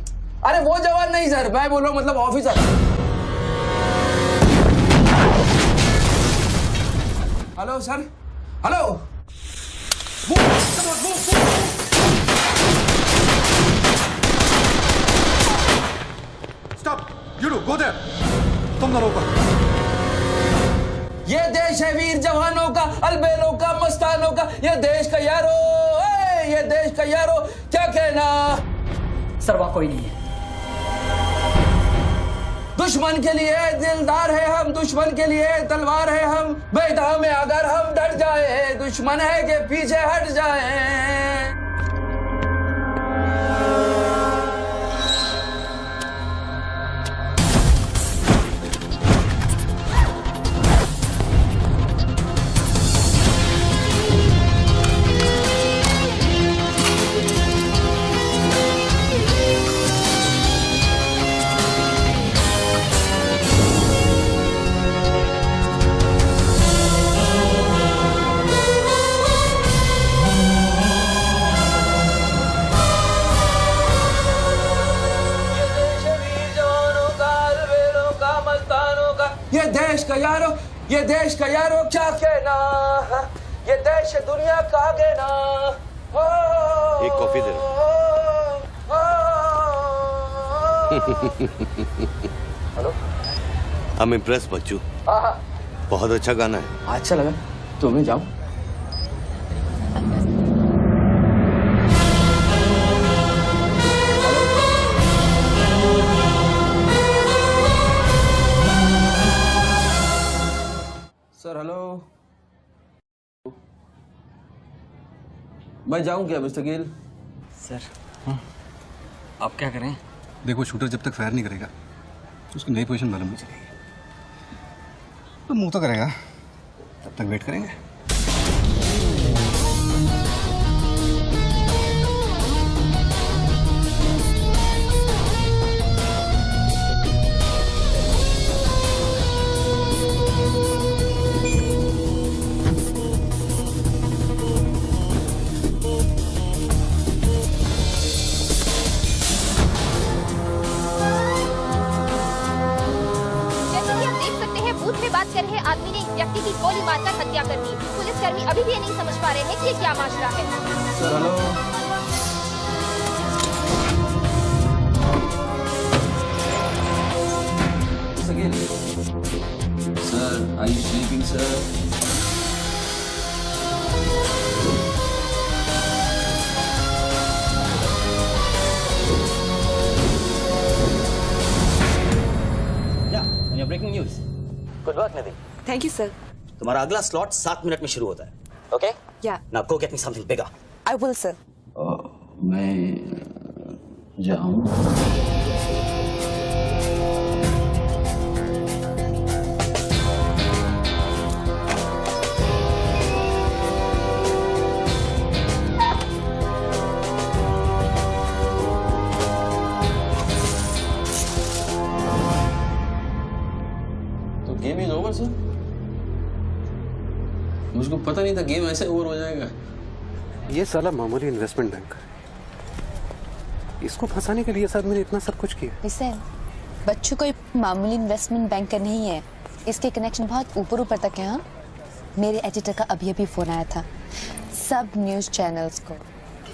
अरे वो जवान नहीं सर, मैं बोल रहा हूँ मतलब officer. Hello sir, hello. Stop, you do go there. तुम दोनों ऊपर। ये देश है वीर जवानों का, अलबेलों का, मस्तानों का। ये देश का यारो, ये देश का यारो, क्या कहना। सर वहाँ कोई नहीं है। दुश्मन के लिए दिलदार है हम, दुश्मन के लिए तलवार है हम। बेदा में अगर हम डर जाए, दुश्मन है के पीछे हट जाए। ये देश का यारो क्या कहना। ये देश दुनिया का कहना। एक कॉफी दे। Hello, I am impress Bachchu. बहुत अच्छा गाना है। अच्छा लगा तो मैं जाऊं? सर हेलो, मैं जाऊं क्या मिस्टर गिल? सर आप क्या करें? देखो शूटर जब तक फायर नहीं करेगा उसकी नई पोजीशन मालूम नहीं चलेगी। तो मुंह तो करेगा, तब तक वेट करेंगे। आर्मी अभी भी ये नहीं समझ पा रहे हैं कि ये क्या माजरा है। Hello sir, are you sleeping, sir? Breaking news. Good work Nidhi. Thank you sir. तुम्हारा अगला स्लॉट 7 मिनट में शुरू होता है। ओके? या। Now go get me something bigger. I will sir. मैं जाऊं? Game is over sir. मुझको पता नहीं था गेम ऐसे ओवर हो जाएगा। ये साला मामूली इन्वेस्टमेंट बैंक, इसको फंसाने के लिए साहब मैंने इतना सब कुछ किया। हुसैन, बच्चों कोई मामूली इन्वेस्टमेंट बैंकर नहीं है, इसके कनेक्शन बहुत ऊपर तक है। हाँ, मेरे एडिटर का अभी फोन आया था। सब न्यूज चैनल्स को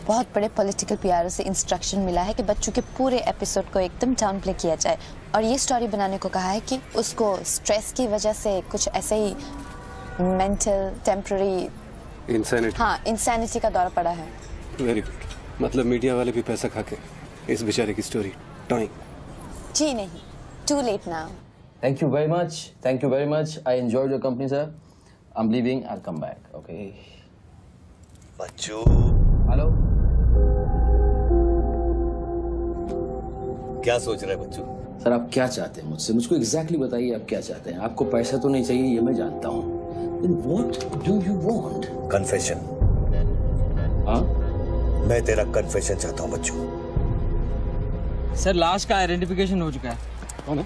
बहुत बड़े पॉलिटिकल पीआरओ से इंस्ट्रक्शन मिला है कि बच्चों के पूरे एपिसोड को एकदम डाउन प्ले किया जाए और ये स्टोरी बनाने को कहा है कि उसको स्ट्रेस की वजह से कुछ ऐसे ही मेंटल टेम्पररी इंसैनिटी का दौर पड़ा है। Very good. मतलब मीडिया वाले भी पैसा खा के इस बेचारे की स्टोरी टॉइंग। जी नहीं, too late now. Thank you very much. Thank you very much. I enjoyed your company, sir. I'm leaving. I'll come back. Okay. Bachchu. Hello. क्या सोच रहे हैं बच्चू? सर आप क्या चाहते हैं मुझसे? मुझको एग्जैक्टली बताइए आप क्या चाहते हैं। आपको पैसा तो नहीं चाहिए, ये मैं जानता हूँ। Then what do you want? Confession. हाँ? मैं तेरा कन्फेशन चाहता हूँ बच्चू। सर लाश का आइडेंटिफिकेशन हो चुका है। कौन है?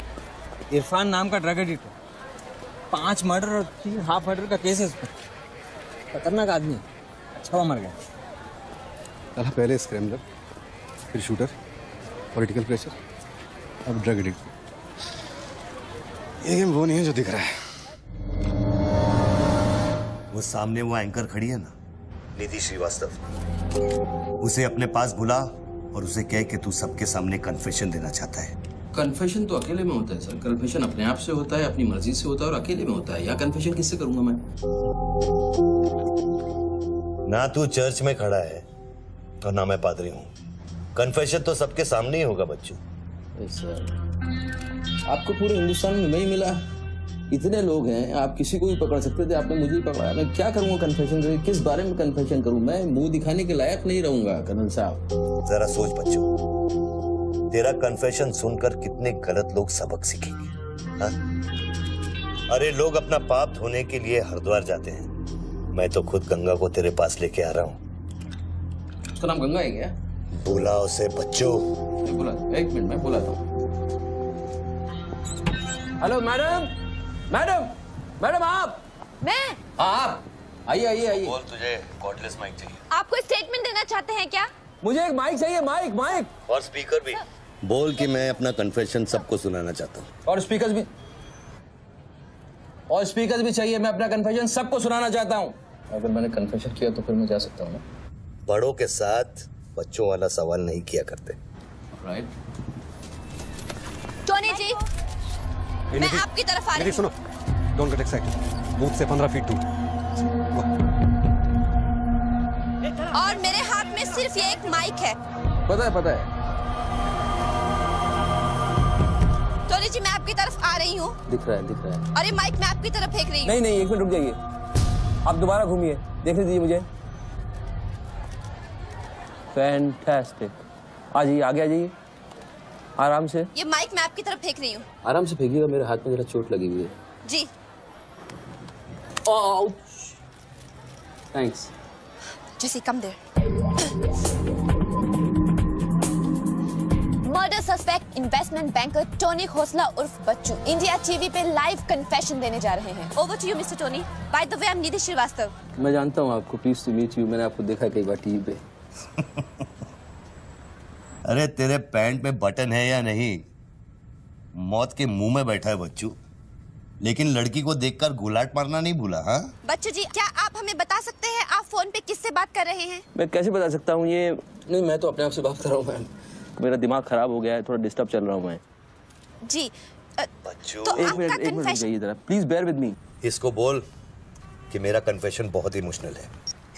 इरफान नाम का ड्रग एडिक्ट है। 5 मर्डर और 3 हाफ मर्डर का केस है इस पर। खतरनाक आदमी है। अच्छा हुआ मर गया। साला पहले स्क्रैम्बलर, फिर शूटर, पॉलिटिकल प्रेशर, अब ड्रग एडिक्ट। ये गेम वो नहीं है जो दिख रहा है। वो सामने वो एंकर खड़ी है ना, निधि श्रीवास्तव, उसे अपने पास बुला और उसे कह कि तू सबके सामने कन्फेशन देना चाहता है। कन्फेशन तो अकेले में होता है सर। कन्फेशन अपने आप से होता है, अपनी मर्जी से होता है और अकेले में होता है। या कन्फेशन किससे करूंगा मैं? ना तू चर्च में खड़ा है और ना मैं पादरी हूँ। कन्फेशन तो सबके सामने ही होगा बच्चू। सर आपको पूरे हिंदुस्तान में नहीं मिला, इतने लोग हैं, आप किसी को भी पकड़ सकते थे, आपने मुझे ही पकड़ा। मैं क्या करूंगा कन्फेशन? किस बारे में कन्फेशन करूं? मैं मुंह दिखाने के लायक नहीं रहूंगा कर्नल साहब। जरा सोच बच्चू, तेरा कन्फेशन सुनकर कितने गलत लोग सबक सीखेंगे। हाँ? अरे लोग अपना पाप धोने के लिए हरिद्वार जाते हैं, मैं तो खुद गंगा को तेरे पास लेके आ रहा हूँ। उसका नाम गंगा है क्या? बुला उसे बच्चू। बुला, 1 मिनट में बुलाता हूँ। हेलो मैडम, मैडम, मैडम आप? मैं? आप आइए आइए आइए। बोल, तुझे कॉर्डलेस माइक चाहिए? आप कोई स्टेटमेंट देना चाहते हैं क्या? मुझे एक माइक चाहिए, माइक माइक और स्पीकर भी। बोल कि मैं अपना कन्फेशन सबको सुनाना चाहता हूँ। और स्पीकर्स भी चाहिए। मैं अपना कन्फेशन सबको सुनाना चाहता हूँ। अगर मैंने कन्फेशन किया तो फिर मैं जा सकता हूँ ना? बड़ों के साथ बच्चों वाला सवाल नहीं किया करते। राइट। टोनी जी, मैं आपकी तरफ आ रही हूँ। सुनो, डोंट गेट एक्साइटेड। बूथ से 15 फीट दूर। और मेरे हाथ में सिर्फ ये एक माइक है। पता है। टोनी जी, मैं आपकी तरफ आ रही हूँ। दिख रहा है। और ये माइक मैं आपकी तरफ फेंक रही हूँ। नहीं, 1 मिनट रुक जाइए। आप दोबारा घूमिए, देखने दीजिए मुझे। फैंटास्टिक। आ जाइए, आगे आ जाइए, आराम से। ये माइक मैं आपकी तरफ फेंक रही हूँ। आराम से फेंकिएगा, मेरे हाथ में जरा चोट लगी हुई है। जी। Thanks. Jesse, come there. Murder suspect investment banker Tony Khosla उर्फ बच्चू इंडिया टीवी पे लाइव कन्फेशन देने जा रहे हैं। Over to you mister Tony. By the way, I am Nidhi Shrivastava. मैं जानता हूँ आपको, प्लीज टू मीट यू। मैंने आपको देखा कई बार टीवी पे। अरे तेरे पैंट में बटन है या नहीं? मौत के मुंह में बैठा है बच्चू। लेकिन लड़की को देखकर गुलाट मारना नहीं भूला। हाँ बच्चू जी, क्या आप हमें बता सकते हैं आप फोन पे किससे बात कर रहे हैं? मैं कैसे बता सकता हूँ ये? नहीं, मैं तो अपने आप से बात कर रहा हूँ मैम। मेरा दिमाग खराब हो गया है, थोड़ा डिस्टर्ब चल रहा हूँ मैं। जी बच्चू, तो एक मिनट जाइए जरा, प्लीज बेयर विद मी। इसको बोल कि मेरा कन्फेशन बहुत इमोशनल है।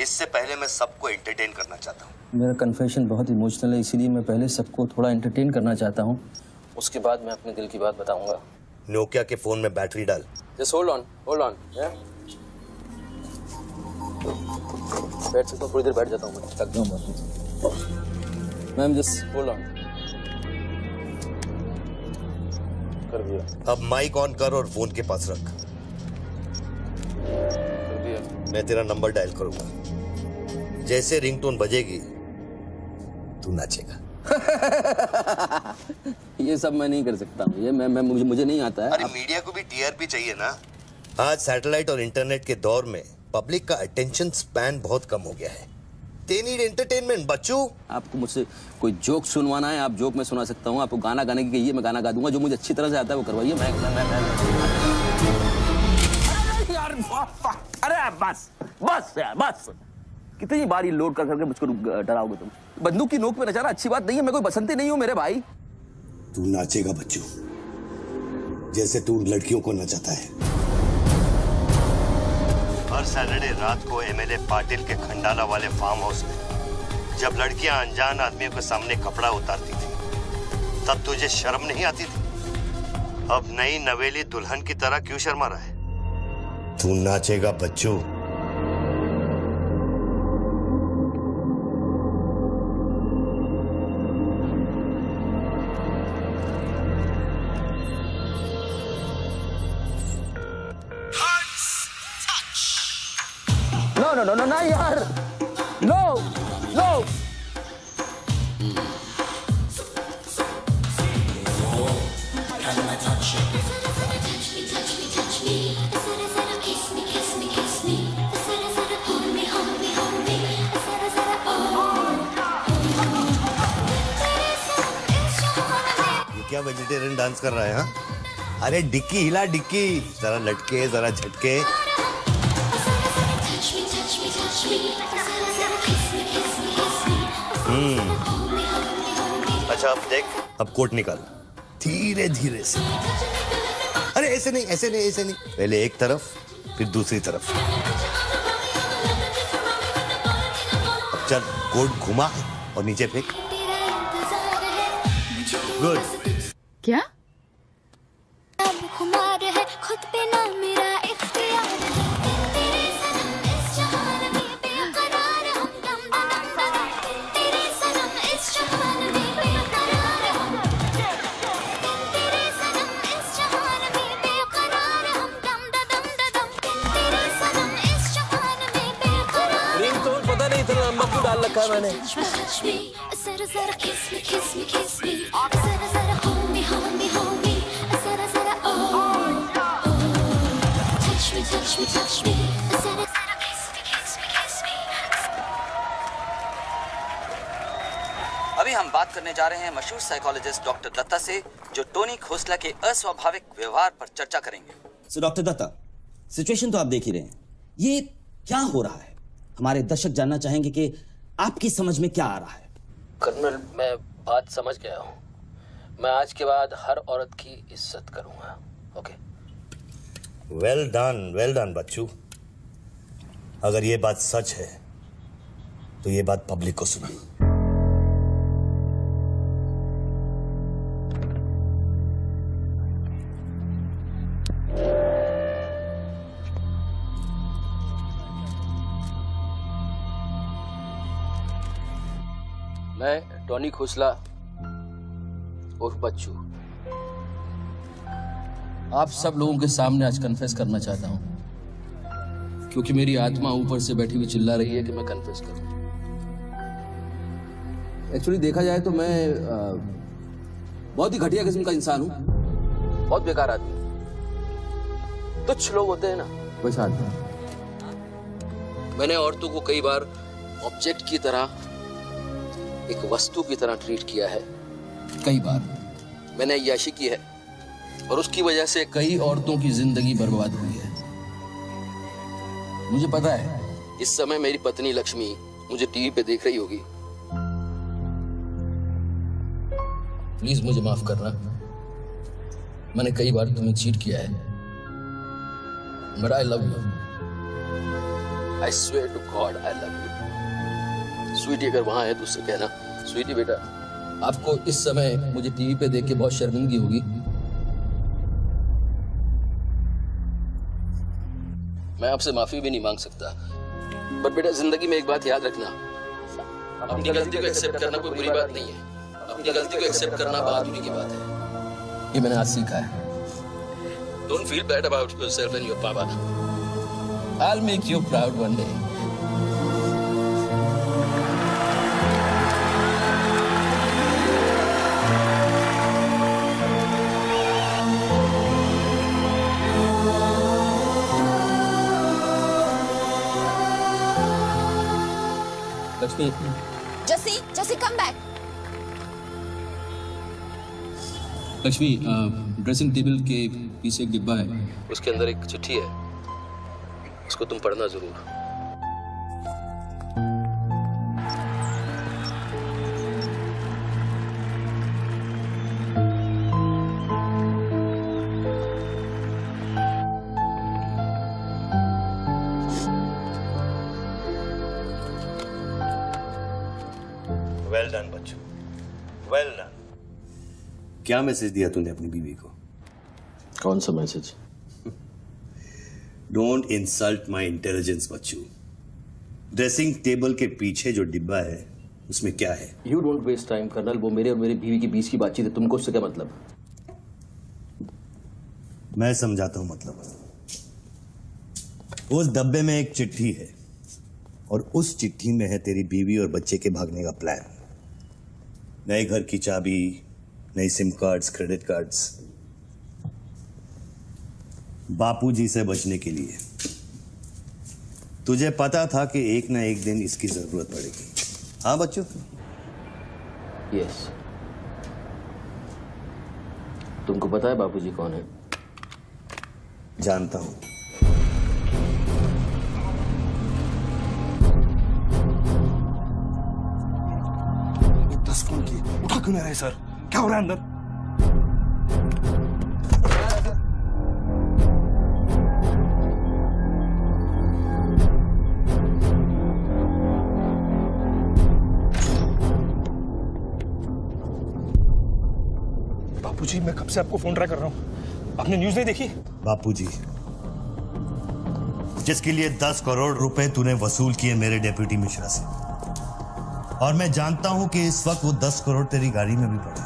इससे पहले मैं सबको एंटरटेन करना चाहता हूँ। मेरा कन्फेशन बहुत इमोशनल है, इसीलिए मैं पहले सबको थोड़ा एंटरटेन करना चाहता हूँ, उसके बाद मैं अपने दिल की बात बताऊंगा। नोकिया के फोन में बैटरी डाल। जस्ट होल्ड ऑन बैठ सकता हूँ, थोड़ी देर बैठ जाता हूँ, मैं थक गया हूँ मैम। जस्ट होल्ड ऑन कर दिया। अब माइक ऑन कर और फोन के पास रख। कर दिया। मैं तेरा नंबर डायल करूंगा, जैसे रिंगटोन बजेगी तू नाचेगा। ये सब मैं नहीं कर सकता हूँ, ये मैं मुझे नहीं आता है। अरे मीडिया को भी टीआरपी चाहिए ना। आज सैटेलाइट और इंटरनेट के दौर में पब्लिक का अटेंशन स्पैन बहुत कम हो गया है। They need entertainment, बच्चू। आपको मुझसे कोई जोक सुनवाना है, आप जोक में सुना सकता हूँ। आपको गाना गाने की कहिए, मैं गाना गा दूंगा। जो मुझे अच्छी तरह से आता है वो करवाइए। अरे बस यार बस। कितनी बार ये लोड कर करके मुझको डराओगे तुम? बंदूक की नोक पे नचाना अच्छी बात नहीं है। मैं कोई बसंती नहीं हूँ मेरे भाई। तू नाचेगा बच्चू, जैसे तू लड़कियों को नचाता है। हर सैटरडे रात को एमएलए पाटिल के खंडाला वाले फार्म हाउस में जब लड़कियां अनजान आदमियों के सामने कपड़ा उतारती थी, तब तुझे शर्म नहीं आती थी? अब नई नवेली दुल्हन की तरह क्यों शर्मा रहा है? तू नाचेगा बच्चू। No, यार, no. ये क्या वेजिटेरियन डांस कर रहा है? हाँ, अरे डिक्की हिला, डिक्की जरा लटके जरा झटके। अच्छा अब देख, अब कोट निकाल धीरे धीरे से। अरे ऐसे नहीं, ऐसे नहीं, ऐसे नहीं। पहले एक तरफ फिर दूसरी तरफ। अब चल कोट घुमा और नीचे फेंक। गुड। क्या? खुद पे ना मेरा इख्तियार तेरे सनम इस जहान में बेकरार हम दम दम तेरे सनम इस जहान में बेकरार हम तेरे सनम इस जहान में बेकरार हम दम दम तेरे सनम इस जहान में बेकरार। रिंग तो पता नहीं इतना लंबा क्यों डाल रखा है मैंने। जरा जरा किस मी जरा जरा hold me जरा जरा touch me जरा जरा kiss me। अभी हम बात करने जा रहे हैं मशहूर साइकोलॉजिस्ट डॉक्टर दत्ता से, जो टोनी खोसला के अस्वाभाविक व्यवहार पर चर्चा करेंगे। सो डॉक्टर दत्ता, सिचुएशन तो आप देख ही रहे हैं, ये क्या हो रहा है? हमारे दर्शक जानना चाहेंगे कि आपकी समझ में क्या आ रहा है। कर्नल, मैं बात समझ गया हूँ। मैं आज के बाद हर औरत की इज्जत करूंगा। ओके? वेल डन बच्चू। अगर ये बात सच है तो ये बात पब्लिक को सुना। मैं टोनी खोसला उर्फ बच्चू आप सब लोगों के सामने आज कन्फेस करना चाहता हूं, क्योंकि मेरी आत्मा ऊपर से बैठी हुई चिल्ला रही है कि मैं कन्फेस करूं। एक्चुअली देखा जाए तो मैं बहुत ही घटिया किस्म का इंसान हूं, बहुत बेकार आदमी। तुच्छ लोग होते हैं ना, वैसा आदमी। मैंने औरतों को कई बार ऑब्जेक्ट की तरह, एक वस्तु की तरह ट्रीट किया है। कई बार मैंने अय्याशी की है, और उसकी वजह से कई औरतों की जिंदगी बर्बाद हुई है। मुझे पता है इस समय मेरी पत्नी लक्ष्मी मुझे टीवी पे देख रही होगी। प्लीज मुझे माफ करना, मैंने कई बार तुम्हें चीट किया है, but I love you. I swear to God I love you. Sweetie अगर वहां है तो उससे कहना, स्वीटी बेटा आपको इस समय मुझे टीवी पे देख के बहुत शर्मिंदगी होगी। मैं आपसे माफी भी नहीं मांग सकता, बट बेटा जिंदगी में एक बात याद रखना, अपनी गलती को एक्सेप्ट करना कोई बुरी बात नहीं है, अपनी गलती को एक्सेप्ट करना बहादुरी की बात है। ये मैंने आज सीखा है। Don't feel bad about yourself and your papa. I'll make you proud one day. Lakshmi, Jesse, come back. Lakshmi, dressing table के पीछे एक डिब्बा है, उसके अंदर एक चिट्ठी है, उसको तुम पढ़ना जरूर। वेल डन बच्चों, वेल डन। क्या मैसेज दिया तूने अपनी बीवी को? कौन सा message? Don't insult my intelligence बच्चू। ड्रेसिंग टेबल के पीछे जो डिब्बा है उसमें क्या है? You don't waste time colonel, वो मेरे और मेरी बीवी के बीच की बातचीत है, तुमको उससे क्या मतलब? मैं समझाता हूं मतलब। उस डब्बे में एक चिट्ठी है और उस चिट्ठी में है तेरी बीवी और बच्चे के भागने का प्लान। नए घर की चाबी, नई सिम कार्ड्स, क्रेडिट कार्ड्स, बापूजी से बचने के लिए। तुझे पता था कि एक ना एक दिन इसकी जरूरत पड़ेगी। हाँ बच्चों? यस। तुमको पता है बापूजी कौन है? जानता हूं। ये 10 फोन की उठा क्यों नहीं रहे सर? क्या हो रहा है अंदर? बापूजी, मैं कब से आपको फोन ट्राई कर रहा हूं, आपने न्यूज नहीं देखी? बापूजी, जिसके लिए 10 करोड़ रुपए तूने वसूल किए मेरे डेप्यूटी मिश्रा से, और मैं जानता हूं कि इस वक्त वो 10 करोड़ तेरी गाड़ी में भी पड़े हैं।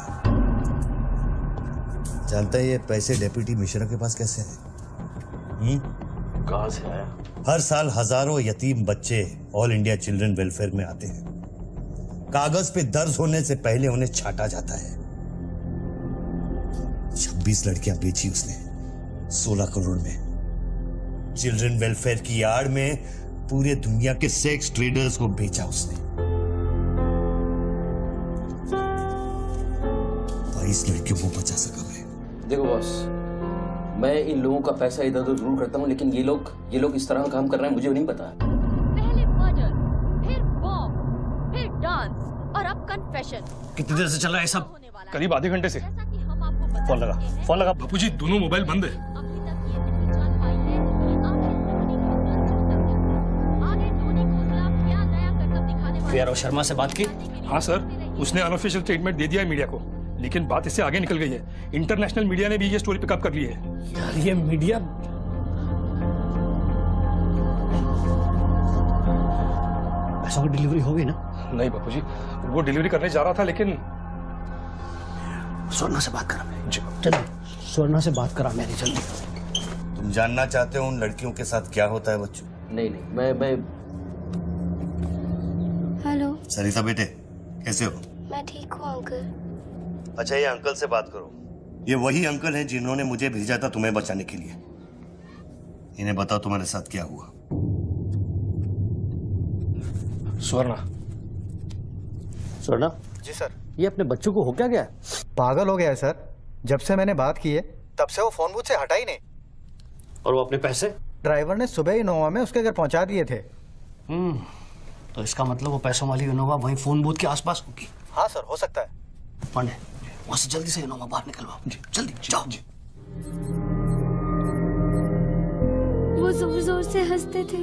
जानता है ये पैसे डेप्यूटी मिश्रा के पास कैसे हैं? कहां से आया? हर साल हजारों यतीम बच्चे ऑल इंडिया चिल्ड्रन वेलफेयर में आते हैं। कागज पे दर्ज होने से पहले उन्हें छांटा जाता है। 26 लड़कियां बेची उसने 16 करोड़ में। चिल्ड्रन वेलफेयर की आड़ में पूरे दुनिया के सेक्स ट्रेडर्स को बेचा उसने। 22 लड़कियों को बचा सका मैं। देखो बॉस, मैं इन लोगों का पैसा इधर उधर जरूर करता हूँ, लेकिन ये लोग इस तरह का काम कर रहे हैं, मुझे नहीं पता। पहले मर्डर, फिर बॉम्ब, फिर डांस और अब कन्फेशन। कितनी देर से चल रहा है सब? करीब आधे घंटे से। फोन लगा। बापूजी, दोनों मोबाइल बंद है। यार शर्मा से बात की? हाँ सर, उसने अनऑफिशियल स्टेटमेंट दे दिया है मीडिया को, लेकिन बात इससे आगे निकल गई है। इंटरनेशनल मीडिया ने भी ये स्टोरी पिकअप कर ली है। यार ये मीडिया पैसों की डिलीवरी हो गई ना? नहीं बापूजी, वो डिलीवरी करने जा रहा था, लेकिन स्वर्णा से बात करा मैं। चल स्वर्णा से बात करा मेरी जल्दी। तुम जानना चाहते हो उन लड़कियों के साथ क्या होता है बच्चों? नहीं, मैं हेलो सरिता बेटे, कैसे हो? मैं ठीक हूँ अंकल। अच्छा, ये अंकल से बात करो। ये वही अंकल हैं जिन्होंने मुझे भेजा था तुम्हें बचाने के लिए। इन्हें बताओ तुम्हारे साथ क्या हुआ। स्वर्णा। जी सर। ये अपने बच्चों को हो क्या गया? पागल हो गया है सर। जब से मैंने बात की है तब से वो फोन बूथ से हटा ही नहीं। और वो अपने पैसे? ड्राइवर ने सुबह ही इनोवा में उसके घर पहुंचा दिए थे। तो इसका मतलब वो पैसों वाली इनोवा वहीं फोन बूथ के आसपास होगी। हाँ सर, हो सकता है। पांडे, वहां से जल्दी से इनोवा बाहर निकलवाओ। जल्दी जाओ। वो जोर जोर से हंसते थे,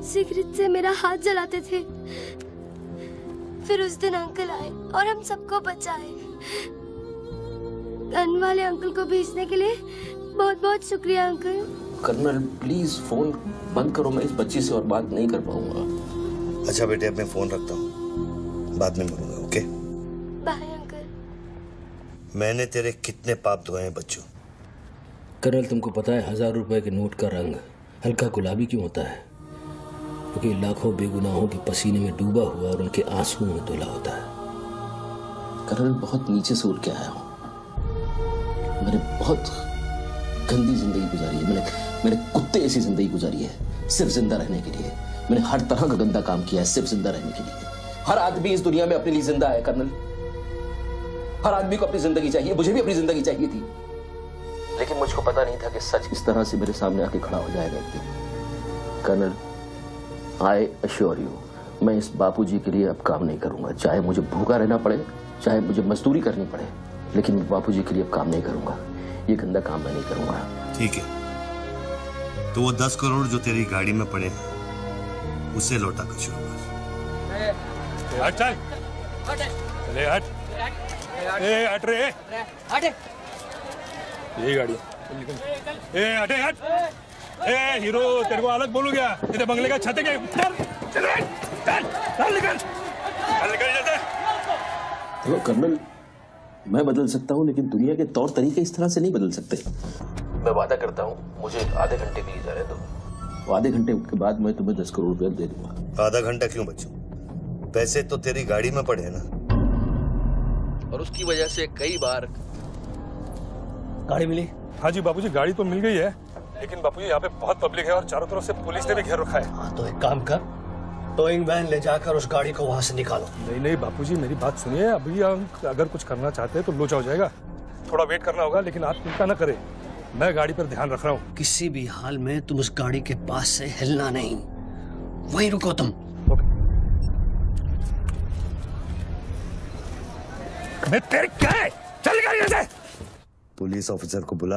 सिगरेट से मेरा हाथ जलाते थे। फिर उस दिन अंकल आए और हम सबको बचाए। गन वाले अंकल को भेजने के लिए बहुत बहुत शुक्रिया अंकल। कर्नल प्लीज फोन बंद करो, मैं इस बच्ची से और बात नहीं कर पाऊंगा। अच्छा बेटे, अब मैं फोन रखता हूँ, बाद में मिलूंगा। Okay bye uncle. मैंने तेरे कितने पाप धोए हैं बच्चों। कर्नल तुमको पता है 1000 रुपए के नोट का रंग हल्का गुलाबी क्यों होता है? क्योंकि लाखों बेगुनाहों के पसीने में डूबा हुआ और उनके आंसुओं में धुला होता है। कर्नल बहुत नीचे से उठ के आया हूं, मैंने बहुत गंदी जिंदगी गुजारी है। मैंने कुत्ते ऐसी जिंदगी गुजारी है सिर्फ जिंदा रहने के लिए। मैंने हर तरह का गंदा काम किया है सिर्फ जिंदा रहने के लिए। हर आदमी इस दुनिया में अपने लिए जिंदा है कर्नल, हर आदमी को अपनी जिंदगी चाहिए। मुझे भी अपनी जिंदगी चाहिए थी, लेकिन मुझको पता नहीं था कि सच इस तरह से मेरे सामने आके खड़ा हो जाएगा एक दिन। कर्नल आई अश्योर यू, मैं इस बापूजी के लिए अब काम नहीं करूंगा। चाहे मुझे भूखा रहना पड़े, चाहे मुझे मजदूरी करनी पड़े, लेकिन बापूजी के लिए अब काम नहीं करूंगा। ये गंदा काम मैं नहीं करूंगा। ठीक है, तो वो 10 करोड़ जो तेरी गाड़ी में पड़े हैं उसे लौटा कर शुरू कर। हट चल, ले हट, ए हट रे, हट। यही गाड़ी ए हटे हट। ए हीरो, तेरे को अलग बोलू क्या? तेरे बंगले का छत है क्या? चल निकल जैसे। देखो कर्नल, मैं बदल सकता हूँ लेकिन दुनिया के तौर तरीके इस तरह से नहीं बदल सकते। मैं वादा करता हूँ, मुझे आधे घंटे के लिए जाने दो। आधे घंटे के बाद मैं तुम्हें 10 करोड़ रुपया दे दूंगा। आधा घंटा क्यों बच्चों? पैसे तो तेरी गाड़ी में पड़े हैं ना। और उसकी वजह से कई बार गाड़ी मिली? हाँ जी बाबूजी, गाड़ी तो मिल गई है, लेकिन बाबूजी यहाँ पे बहुत पब्लिक है और चारों तरफ से पुलिस ने भी घेर रखा है। हाँ तो एक काम कर, टोइंग वैन ले जाकर उस गाड़ी को वहां से निकालो। नहीं बापूजी, मेरी बात सुनिए। अभी हम अगर कुछ करना चाहते हैं तो लोचा हो जाएगा। थोड़ा वेट करना होगा, लेकिन आप चिंता न करें, मैं गाड़ी पर ध्यान रख रहा हूँ। किसी भी हाल में तुम उस गाड़ी के पास से हिलना नहीं, वहीं रुको तुम। मैं तेरे क्या है? चल गाड़ी से। पुलिस ऑफिसर को बुला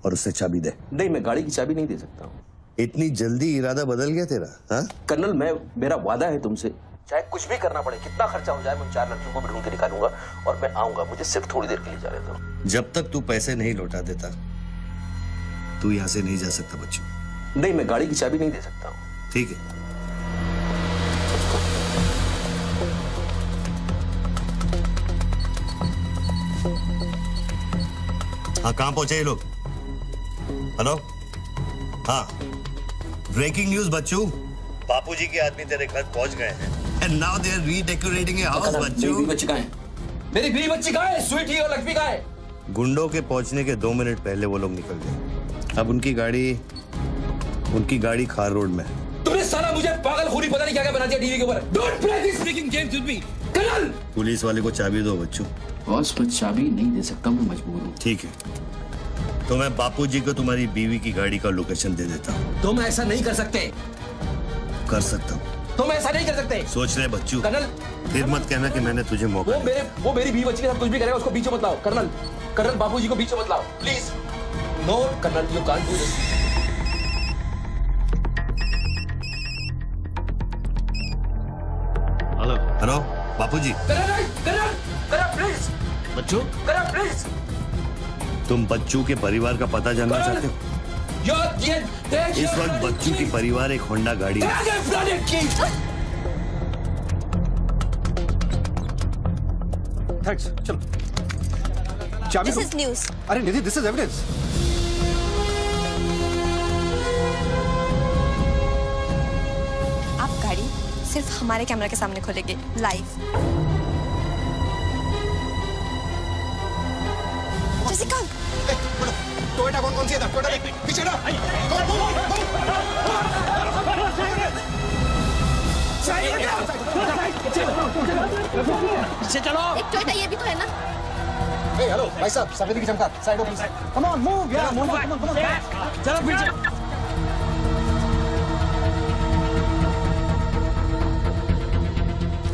और उससे चाबी दे। नहीं, मैं गाड़ी की चाबी नहीं दे सकता हूँ। इतनी जल्दी इरादा बदल गया तेरा? हाँ कर्नल, मेरा वादा है तुमसे, चाहे कुछ भी करना पड़े, कितना खर्चा हो जाए, मैं 4 लड़कियों को भी ढूंढ के निकालूंगा और मैं आऊंगा। मुझे सिर्फ थोड़ी देर के लिए जाने दो। जब तक तू पैसे नहीं लौटा देता तू यहाँ से नहीं जा सकता बच्चों। नहीं, मैं गाड़ी की चाबी नहीं दे सकता हूँ। ठीक है, हाँ कहाँ पहुंचे ये लोग? हेलो, हाँ ब्रेकिंग न्यूज बच्चू, बापूजी के आदमी तेरे घर पहुंच गए हैं and now they are redecorating your house. Bachchu, मेरी बच्ची कहाँ है? मेरी बीवी बच्ची कहाँ है? स्वीटी और लक्ष्मी कहाँ है? गुंडों के पहुंचने के 2 मिनट पहले वो लोग निकल गए। अब उनकी गाड़ी खार रोड में है। तूने साला मुझे पागल खूनी पता नहीं क्या क्या बना दिया टीवी के ऊपर। Don't play this speaking games with me. Colonel, police वाले को चाबी दो बच्चू। बॉस, मैं चाबी नहीं दे सकता, मैं मजबूर हूँ। ठीक है, तो मैं बापूजी को तुम्हारी बीवी की गाड़ी का लोकेशन दे देता हूँ। तुम ऐसा नहीं कर सकते। कर सकता हूँ। तुम ऐसा नहीं कर सकते। सोच ले बच्चू, कर्नल, फिर मत कहना कि मैंने तुझे मौका दिया। वो मेरी बीवी बच्ची के साथ कुछ भी करेगा, उसको बीच में मत लाओ। कर्नल, बापूजी को बीच में मत लाओ please. No colonel, you can't do this. Hello बापूजी। Colonel please. बच्चू, कर्नल प्लीज। तुम बच्चू के परिवार का पता जानना चाहते हो? इस वक्त बच्चू की परिवार एक होंडा गाड़ी है। थैंक्स, चलो। चाबी दिस इज न्यूज़। अरे निधि, दिस इज एविडेंस। आप गाड़ी सिर्फ हमारे कैमरा के सामने खोलेंगे लाइव। जैसिका, टोयोटा कौन सी है? टोयोटा देख पीछे ना। पीछे चलो। एक टोयोटा ये भी तो है ना। Hey, hello, भाई साहब, सफेदी की चमकार, side please. Come on, move, yeah, move on, come on. चलो पीछे।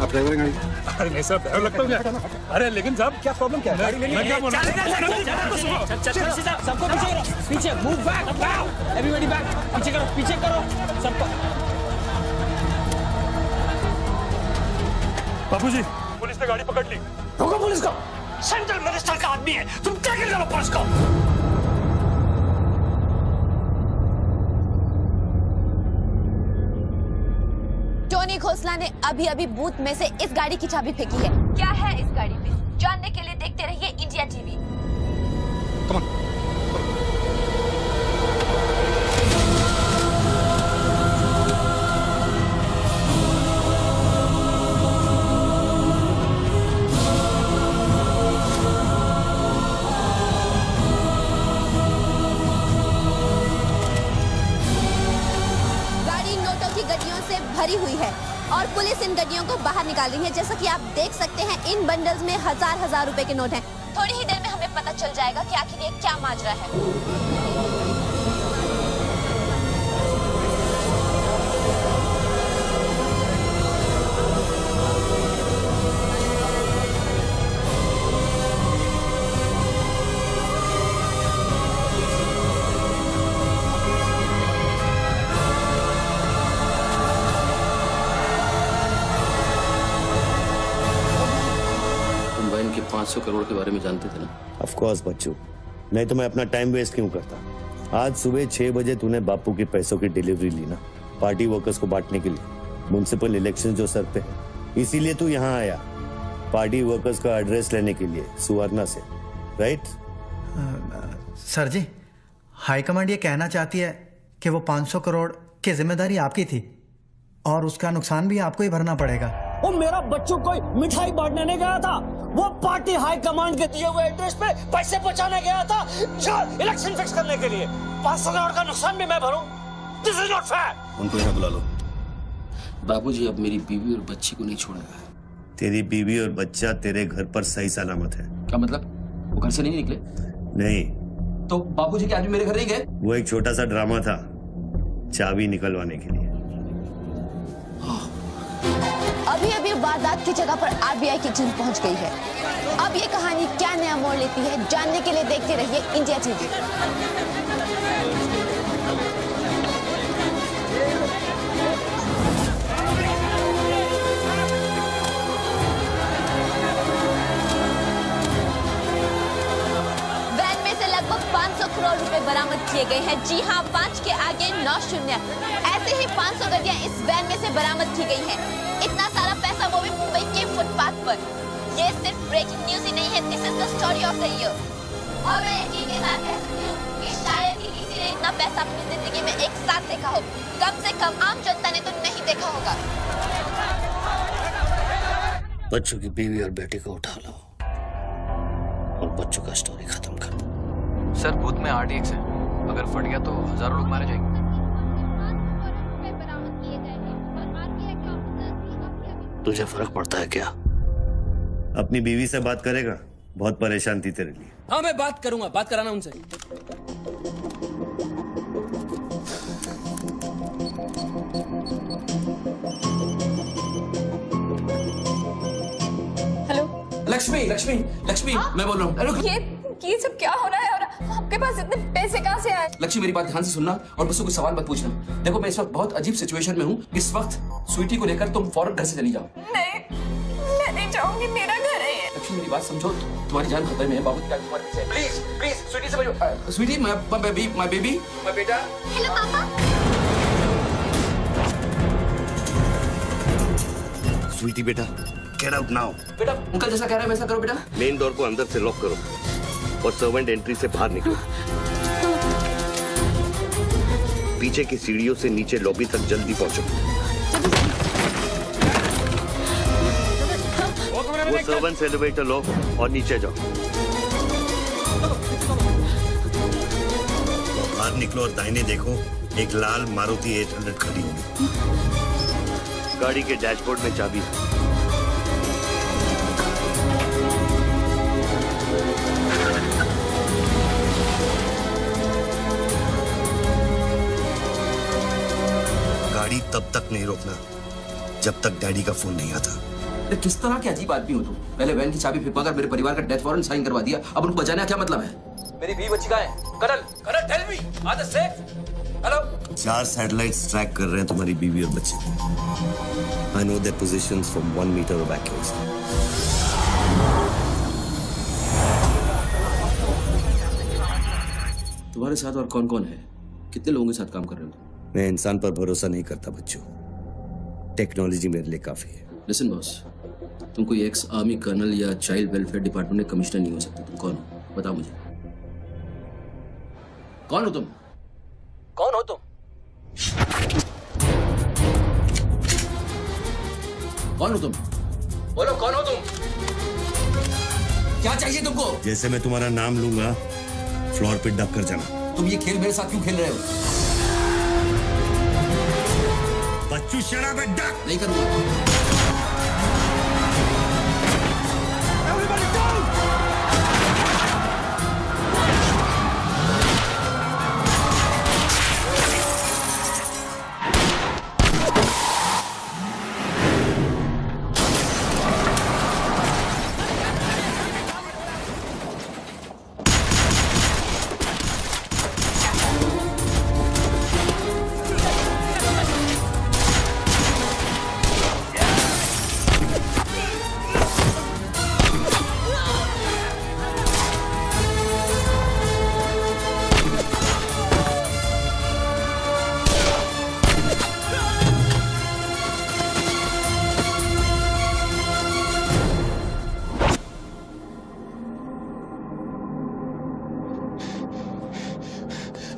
आप ड्राइवर हैं गाड़ी? अरे नहीं साहब, ड्राइवर लगता हूँ क्या? अरे लेकिन साहब क्या प्रॉब्लम क्या है? गाड़ी लेनी है? सबको पीछे करो, पीछे मूव बैक, एवरीबॉडी बैक, पीछे करो सबको। बाबूजी, पुलिस ने गाड़ी पकड़ ली। रोको पुलिस को। सेंट्रल मिनिस्टर का आदमी है, तुम क्या कर रहे हो पुलिस को? टोनी खोसला ने अभी अभी बूथ में से इस गाड़ी की चाबी फेंकी है। क्या है इस गाड़ी में, जानने के लिए देखते रहिए इंडिया टीवी। गाड़ी नोटों की गड्डियों से भरी हुई है और पुलिस इन गड्डियों को बाहर निकाल रही है। जैसा कि आप देख सकते हैं, इन बंडल्स में हजार रुपए के नोट हैं। थोड़ी ही देर में हमें पता चल जाएगा कि आखिर ये क्या माजरा है। तुम बहन के 500 करोड़ के बारे में जानते थे ना? ऑफ कोर्स बच्चू, नहीं तो मैं अपना टाइम वेस्ट क्यों करता। आज सुबह 6 बजे तूने बापू के पैसों की डिलीवरी ली ना, पार्टी वर्कर्स को बांटने के लिए। म्युनिसिपल इलेक्शन जो सर पे है, इसीलिए तू यहाँ आया, पार्टी वर्कर्स का एड्रेस लेने के लिए सुवर्णा से, राइट? सर जी, हाईकमांड ये कहना चाहती है कि वो 500 करोड़ की जिम्मेदारी आपकी थी और उसका नुकसान भी आपको ही भरना पड़ेगा। वो मेरा बच्चों को मिठाई बांटने नहीं गया था, वो पार्टी हाई कमांड के दिए हुए एड्रेस पे पैसे पहुंचाने गया था जो इलेक्शन फिक्स करने के लिए। 500 करोड़ का नुकसान भी मैं भरूं? This is not fair. उनको यहाँ बुला लो। बाबूजी अब मेरी बीवी और बच्ची को नहीं छोड़ेगा। तेरी बीवी और बच्चा तेरे घर पर सही सलामत है। क्या मतलब? वो घर से नहीं निकले? नहीं। तो बाबूजी के आदमी मेरे घर नहीं गए? वो एक छोटा सा ड्रामा था, चाबी निकलवाने के लिए। अभी अभी वारदात की जगह पर आरबीआई की टीम पहुंच गई है। अब ये कहानी क्या नया मोड़ लेती है, जानने के लिए देखते रहिए इंडिया टीवी। वैन में से लगभग 500 करोड़ रुपए बरामद किए गए हैं। जी हाँ, 5 के आगे 9 शून्य। ऐसे ही 500 गड्डियां इस वैन में से बरामद की गई हैं। इतना सारा पैसा, वो भी मुंबई के फुटपाथ पर। ये सिर्फ ब्रेकिंग न्यूज ही नहीं है, this is the story of the year. और मैं यकीन के साथ कह सकती हूँ कि शायद ही किसी ने इतना पैसा अपनी जिंदगी में एक साथ देखा हो। कम से कम आम जनता ने तो नहीं देखा होगा। बच्चों की बीवी और बेटी को उठा लो और बच्चों का स्टोरी खत्म कर दो। सर, बूथ में आरडीएक्स है, अगर फट गया तो हजारों लोग मारे जाएंगे। तुझे फर्क पड़ता है क्या? अपनी बीवी से बात करेगा? बहुत परेशान थी तेरे लिए। हाँ, मैं बात करूंगा, बात कराना उनसे। हेलो लक्ष्मी, मैं बोल रहा हूँ। ये सब क्या हो रहा है और आपके पास इतने पैसे कहाँ से आए? लक्ष्मी, मेरी बात ध्यान से सुनना और मुझसे कुछ सवाल मत पूछना। देखो, मैं इस वक्त बहुत अजीब सिचुएशन में हूँ। इस वक्त स्वीटी को लेकर तुम फौरन घर से चली जाओ। नहीं, मैं नहीं चाहूंगी, मेरा घर है ये। लक्ष्मी, मेरी बात समझो, तुम्हारी जान खतरे में है। बाबू क्या तुम्हारे पीछे? प्लीज स्वीटी समझो। स्वीटी, माय बेबी, माय बेटा। हेलो पापा। स्वीटी बेटा, गेट आउट नाउ। बेटा, अंकल जैसा कह रहा है वैसा करो बेटा। मेन डोर को अंदर से लॉक करो और सर्वेंट एंट्री से बाहर निकलो। पीछे की सीढ़ियों से नीचे लॉबी तक जल्दी पहुंचो। वो सर्वेंट्स एलिवेटर लो और नीचे जाओ। बाहर निकलो और दाहिने देखो, एक लाल मारुति 800 खड़ी होगी। गाड़ी के डैशबोर्ड में चाबी है। गाड़ी तब तक नहीं रोकना जब तक डैडी का फोन नहीं आता। अरे किस तरह के अजीब आदमी हो तुम? पहले वैन की चाबी फिरवा कर मेरे परिवार का डेथ वारंट साइन करवा दिया, अब उनको बचाने का क्या मतलब है? मेरी बीवी बच्ची कहाँ है? Colonel tell me, are they safe? Hello? 4 satellites track कर रहे हैं तुम्हारी बीवी और बच्चे को। I know their positions from 1 metre of accuracy. तुम्हारे साथ और कौन कौन है? कितने लोगों के साथ काम कर रहे हो? मैं इंसान पर भरोसा नहीं करता बच्चों, टेक्नोलॉजी मेरे लिए काफी है। लिसन बॉस, तुम कोई एक्स आर्मी कर्नल या चाइल्ड वेलफेयर डिपार्टमेंट में कमिश्नर नहीं हो सकते। तुम कौन हो? बताओ मुझे, कौन हो तुम? कौन हो तुम? कौन हो तुम? बोलो, कौन हो तुम? क्या चाहिए तुमको? जैसे मैं तुम्हारा नाम लूंगा फ्लोर पे डक कर जाना। तुम ये खेल मेरे साथ क्यों खेल रहे हो? बच्चू शराब है, डक। नहीं करूंगा।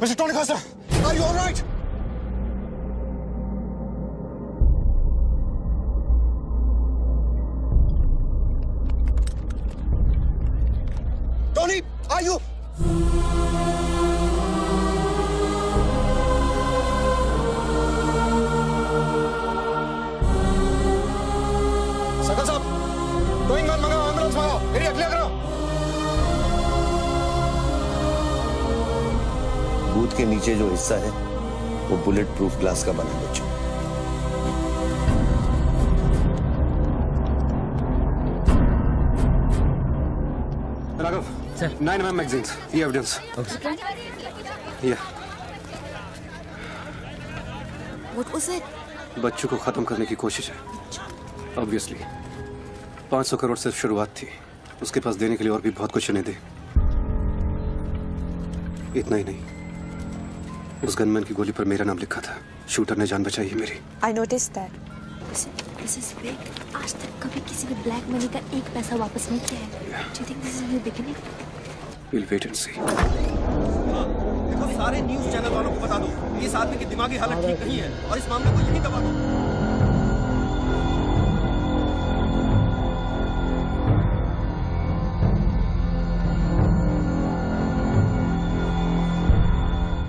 Mr. Tony Costa, are you all right? Tony, are you? Sakal sahab, going on मंगाओ, एम्बुलेंस मंगाओ, एरिया क्लियर करो। बूथ के नीचे जो हिस्सा है वो बुलेट प्रूफ ग्लास का बना है बच्चों। राघव सर, 9mm मैगजीन्स, ये एविडेंस। ये What was it? बच्चों को खत्म करने की कोशिश है। ऑब्वियसली 500 करोड़ सिर्फ शुरुआत थी, उसके पास देने के लिए और भी बहुत कुछ नहीं दे। इतना ही नहीं, उस गनमैन की गोली पर मेरा नाम लिखा था। शूटर ने जान बचाई है मेरी। I noticed that. This is big. आज तक कभी किसी ने ब्लैक मनी का एक पैसा वापस नहीं किया है। Do you think this is a new beginning? We'll wait and see. देखो, सारे न्यूज़ चैनल वालों को बता दो, इस आदमी की दिमागी हालत ठीक नहीं है और इस मामले को यहीं दबा दो।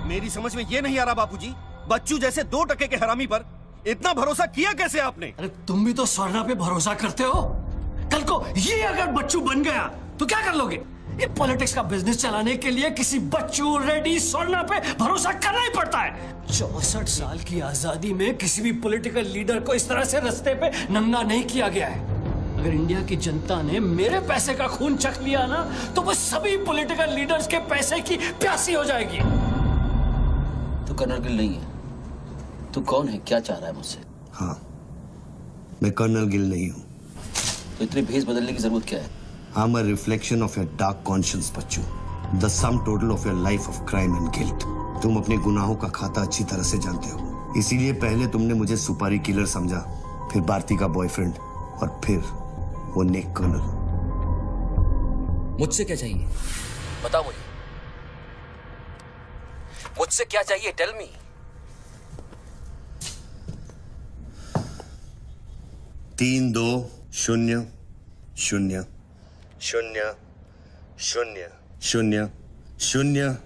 मेरी समझ में ये नहीं आ रहा बापूजी, बच्चू जैसे 2 टके के हरामी पर इतना भरोसा किया कैसे आपने? अरे तुम भी तो स्वर्णा पे भरोसा करते हो। कल को ये अगर बच्चू बन गया तो क्या कर लोगे? ये पॉलिटिक्स का बिजनेस चलाने के लिए किसी बच्चू रेडी स्वर्णा पे भरोसा करना ही पड़ता है। 64 साल की आजादी में किसी भी पॉलिटिकल लीडर को इस तरह से रास्ते पे नंगा नहीं किया गया है। अगर इंडिया की जनता ने मेरे पैसे का खून चख लिया ना, तो वो सभी पॉलिटिकल लीडर्स के पैसे की प्यासी हो जाएगी। तू कर्नल गिल नहीं है। तू कौन है? क्या चाह रहा है मुझसे? हाँ, मैं कर्नल गिल नहीं हूँ। तो इतनी भेस बदलने की जरूरत क्या है? I'm a reflection of your dark conscience, Bachchu. The sum total of your life of crime and guilt। तुम अपने गुनाहों का खाता अच्छी तरह से जानते हो, इसीलिए पहले तुमने मुझे सुपारी किलर समझा, फिर भारती का बॉयफ्रेंड और फिर वो नेक कर्नल। मुझसे क्या चाहिए? बताओ मुझे, मुझसे क्या चाहिए? Tell me. तीन 2 0 0 0 0 0 0 0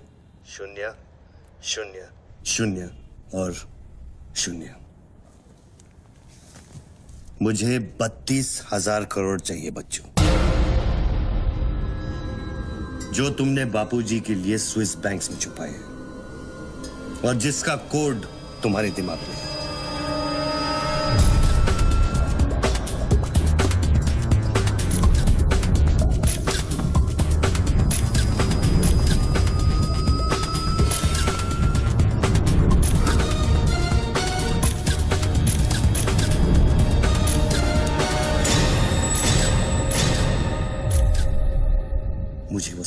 0 0 और 0। मुझे 32,000 करोड़ चाहिए बच्चों, जो तुमने बापूजी के लिए स्विस बैंक्स में छुपाए हैं और जिसका कोड तुम्हारे दिमाग में है।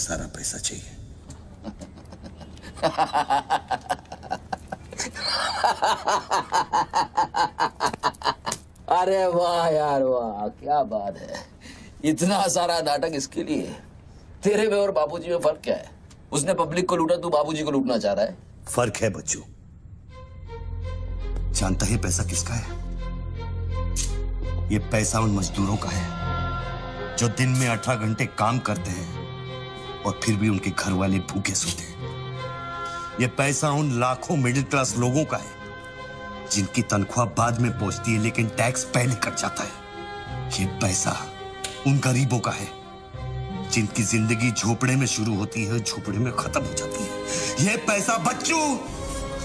सारा पैसा चाहिए। अरे वाह यार वाह, क्या बात है। इतना सारा नाटक इसके लिए? तेरे में और बाबूजी में फर्क क्या है? उसने पब्लिक को लूटा, तू बाबूजी को लूटना चाह रहा है। फर्क है बच्चू। जानता है पैसा किसका है? ये पैसा उन मजदूरों का है जो दिन में 18 घंटे काम करते हैं और फिर भी उनके घर वाले भूखे सोते हैं। ये पैसा उन लाखों मिडिल क्लास लोगों का है जिनकी तनख्वाह बाद में पहुंचती है लेकिन टैक्स पहले कट जाता है। ये पैसा उन गरीबों का है जिनकी जिंदगी झोपड़े में शुरू होती है, झोपड़े में खत्म हो जाती है। ये पैसा बच्चों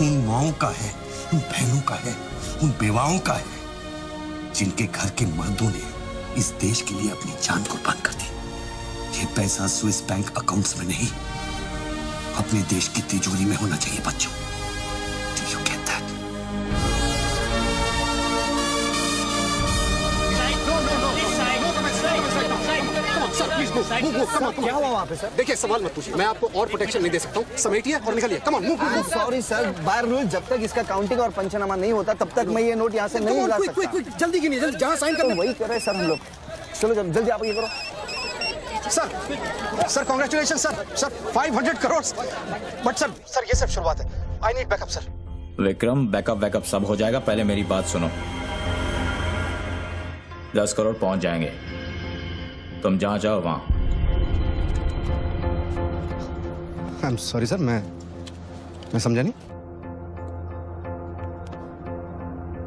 उन माओं का है, उन बहनों का है, उन बेवाओं का है जिनके घर के मर्दों ने इस देश के लिए अपनी जान कुर्बान कर दी। ये पैसा स्विस बैंक अकाउंट्स में नहीं, अपने देश की तिजोरी में होना चाहिए बच्चों। Do you get that? क्या हुआ वहाँ पे सर? देखिए सवाल मत पूछिए, मैं आपको और प्रोटेक्शन नहीं दे सकता हूँ। समेटिए और निकलिए। Come on move. Sorry sir, by rule जब तक इसका काउंटिंग और पंचनामा नहीं होता तब तक मैं ये नोट यहाँ से नहीं ला सकता। क्विक जल्दी गिनिए, जल्दी जहाँ साइन करना वही कर रहे सर हम लोग। चलो जल्दी आप ये करो। Sir congratulation sir 500 crore. But sir ये सब शुरुआत है। I need backup sir. Vikram, backup सब हो जाएगा, पहले मेरी बात सुनो। 10 करोड़ पहुंच जाएंगे, तुम जहां जाओ वहां। आई एम सॉरी सर, मैं समझा नहीं।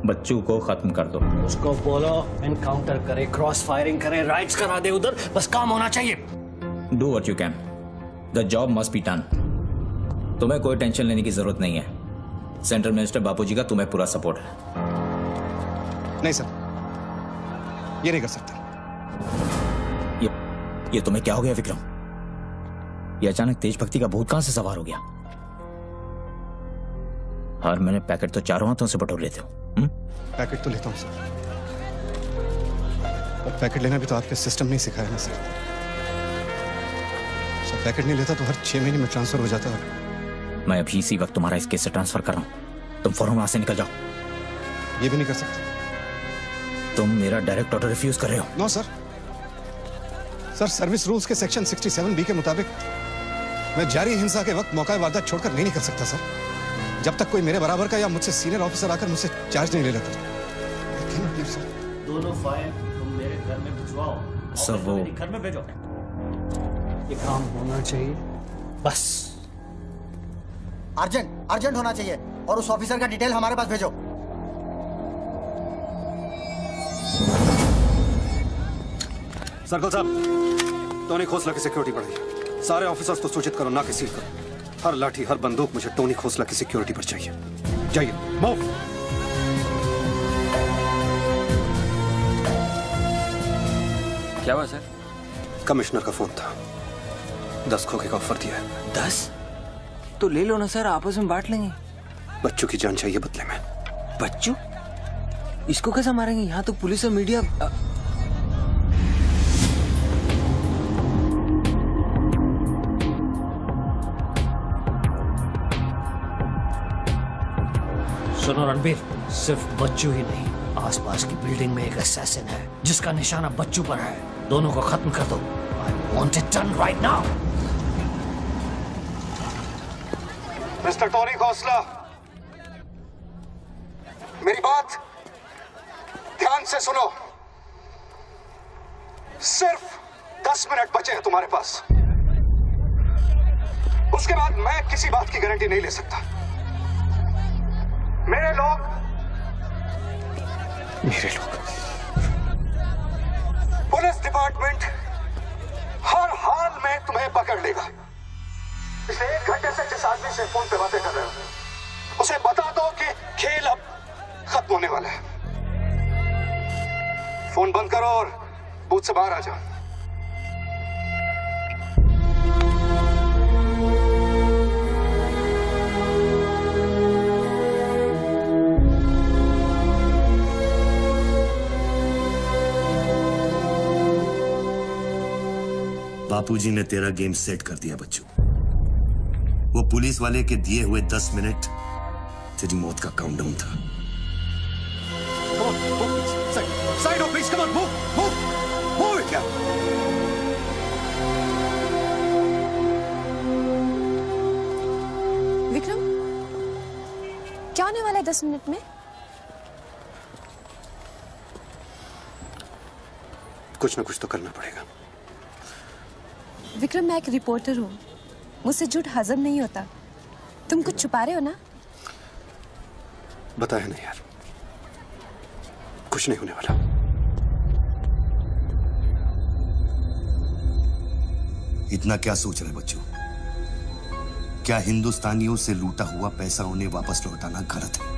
बच्चू को खत्म कर दो। उसको बोलो एनकाउंटर करे, क्रॉस फायरिंग करे, राइट्स करा दे उधर, बस काम होना चाहिए। Do what you can, the job must be done. तुम्हें कोई टेंशन लेने की जरूरत नहीं है। सेंट्रल मिनिस्टर बापूजी का तुम्हें पूरा सपोर्ट है। नहीं सर, ये नहीं कर सकता। ये तुम्हें क्या हो गया विक्रम? ये अचानक तेज भक्ति का भूत कहां से सवार हो गया? हर महीने पैकेट तो चारों हाथों से बटोर लेते हो। पैकेट तो लेता हूँ सर, पर पैकेट लेना भी तो आपके सिस्टम ने सिखाया ना सर। पैकेट नहीं लेता तो हर 6 महीने में ट्रांसफर हो जाता है। मैं अभी इसी वक्त तुम्हारा इस केस से ट्रांसफर कर रहा हूं, तुम फौरन वहां से निकल जाओ। ये भी नहीं कर सकते। तुम मेरा डायरेक्ट ऑर्डर रिफ्यूज कर रहे हो। नो सर, सर्विस रूल्स के सेक्शन 67B के मुताबिक मैं जारी हिंसा के वक्त मौका वारदात छोड़कर नहीं निकल सकता सर, जब तक कोई मेरे बराबर का या मुझसे सीनियर ऑफिसर आकर मुझसे चार्ज नहीं ले लेता। दोनों फाइल तुम मेरे घर में भिजवाओ। सर वो घर में भेजो। ये काम होना चाहिए बस। अर्जेंट होना चाहिए और उस ऑफिसर का डिटेल हमारे पास भेजो। सर्कल साहब, टोनी खोसला की सिक्योरिटी बढ़ाइए। सारे ऑफिसर्स को सूचित करो, ना कि सील करो। हर लाठी हर बंदूक मुझे टोनी खोसला की सिक्योरिटी पर चाहिए। जाइए, मूव। क्या हुआ सर? कमिश्नर का फोन था, 10 खोखे का ऑफर दिया है। 10? तो ले लो ना सर, आपस में बांट लेंगे। बच्चों की जान चाहिए बदले में। बच्चू? इसको कैसे मारेंगे? यहाँ तो पुलिस और मीडिया। सुनो रणबीर, सिर्फ बच्चू ही नहीं, आसपास की बिल्डिंग में एक असैसिन है जिसका निशाना बच्चू पर है। दोनों को खत्म कर दो। I want it done right now. Mister Tony Khosla, मेरी बात ध्यान से सुनो। सिर्फ 10 मिनट बचे हैं तुम्हारे पास। उसके बाद मैं किसी बात की गारंटी नहीं ले सकता। मेरे लोग पुलिस डिपार्टमेंट हर हाल में तुम्हें पकड़ लेगा। पिछले 1 घंटे से जिस आदमी से फोन पे बातें कर रहे हो उसे बता दो कि खेल अब खत्म होने वाला है। फोन बंद करो और बूथ से बाहर आ जाओ। बापूजी ने तेरा गेम सेट कर दिया बच्चू। वो पुलिस वाले के दिए हुए 10 मिनट तेरी मौत का काउंटडाउन था। Side, please, come on, move it, yeah. Vikram, क्या होने वाला है 10 मिनट में? कुछ ना कुछ तो करना पड़ेगा। विक्रम, मैं एक रिपोर्टर हूँ, मुझसे झूठ हजम नहीं होता। तुम कुछ छुपा रहे हो ना? बताया नहीं यार, कुछ नहीं होने वाला। इतना क्या सोच रहे बच्चों? क्या हिंदुस्तानियों से लूटा हुआ पैसा उन्हें वापस लौटाना गलत है?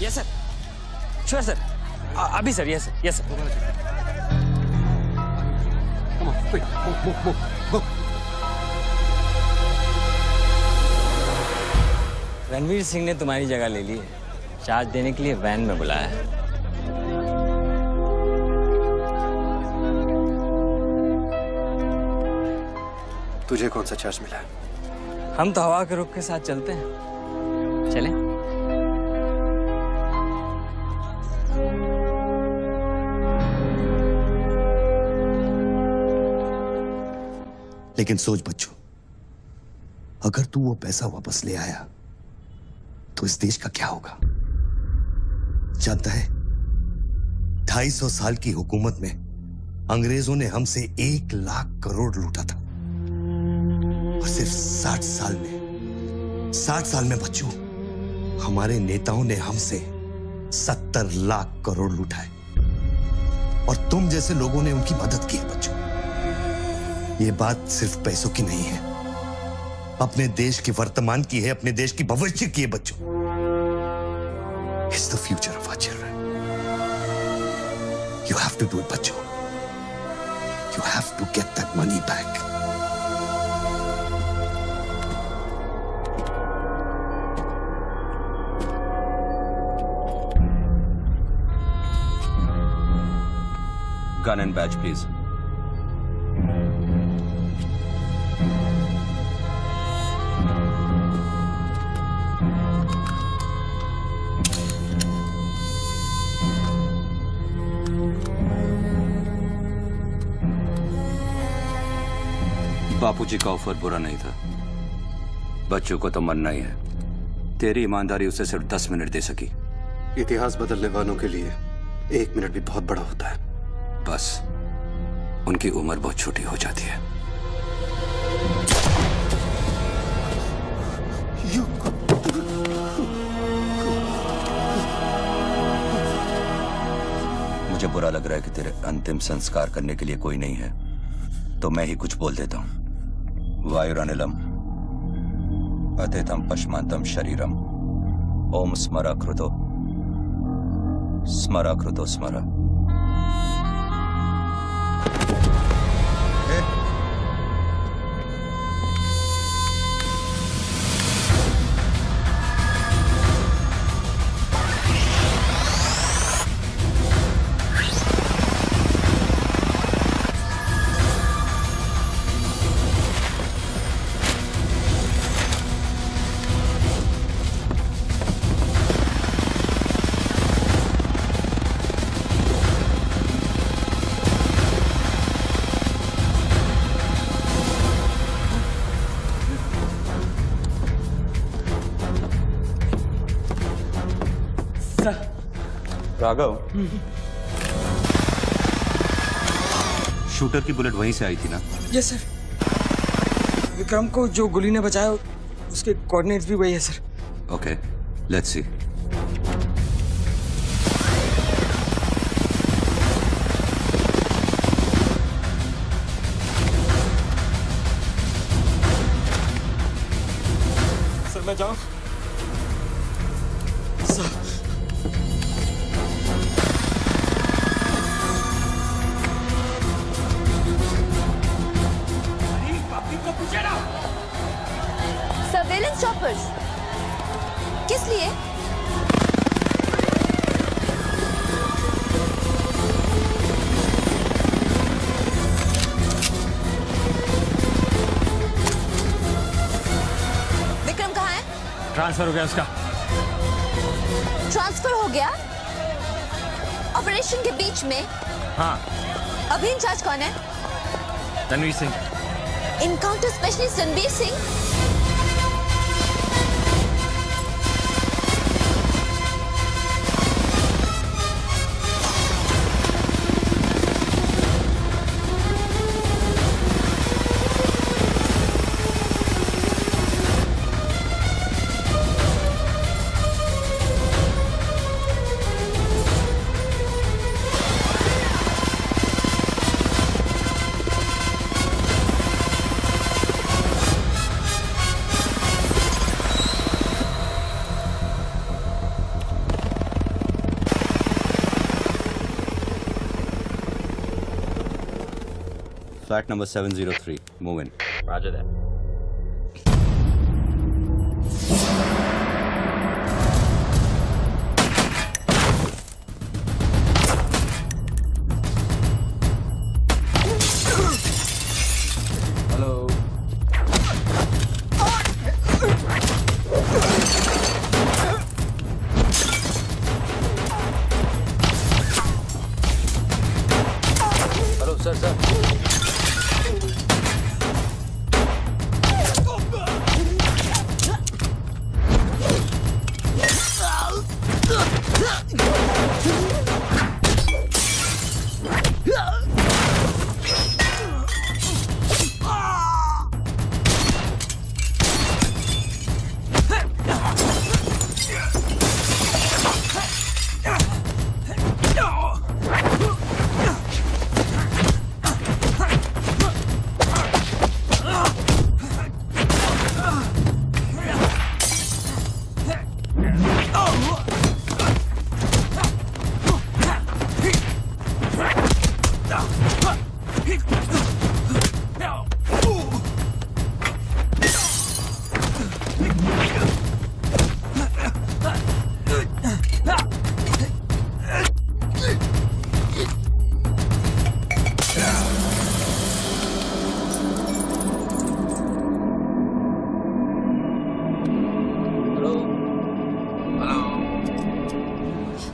यस सर, श्योर सर, अभी sir, yes sir, yes sir. Come on, quick, move. Ranveer Singh ने तुम्हारी जगह ले ली है, चार्ज देने के लिए वैन में बुलाया है। तुझे कौन सा चार्ज मिला है? हम तो हवा के रुख के साथ चलते हैं, चलें? लेकिन सोच बच्चों, अगर तू वो पैसा वापस ले आया तो इस देश का क्या होगा? जानता है, 250 साल की हुकूमत में अंग्रेजों ने हमसे 1 लाख करोड़ लूटा था और सिर्फ 60 साल में बच्चों, हमारे नेताओं ने हमसे 70 लाख करोड़ लूटा है और तुम जैसे लोगों ने उनकी मदद की है बच्चों। ये बात सिर्फ पैसों की नहीं है, अपने देश के वर्तमान की है, अपने देश की भविष्य की है बच्चों। It's the future of our children. You have to do it बच्चों। You have to get that money back. Gun and badge, please. बापूजी का ऑफर बुरा नहीं था, बच्चों को तो मरना ही है। तेरी ईमानदारी उसे सिर्फ 10 मिनट दे सकी। इतिहास बदलने वालों के लिए 1 मिनट भी बहुत बड़ा होता है। बस उनकी उम्र बहुत छोटी हो जाती है। मुझे बुरा लग रहा है कि तेरे अंतिम संस्कार करने के लिए कोई नहीं है, तो मैं ही कुछ बोल देता हूं। वायुरानिलम अतिथम पश्मांतम शरीरम ओम स्मरा कृतो स्मरा। राघव, शूटर की बुलेट वहीं से आई थी ना? Yes sir. विक्रम को जो गोली ने बचाया उसके कोऑर्डिनेट्स भी वही है sir. Okay, let's see. Sir मैं जाऊं? सर सर्वेलेंस चॉपर्स किस लिए? विक्रम कहाँ है? ट्रांसफर हो गया उसका। ट्रांसफर हो गया? ऑपरेशन के बीच में? हाँ। अभी इंचार्ज कौन है? Ranveer Singh. Encounter specialist Ranbir Singh? Flat number 703. Move in. Roger that. Hello. Hello sir sir.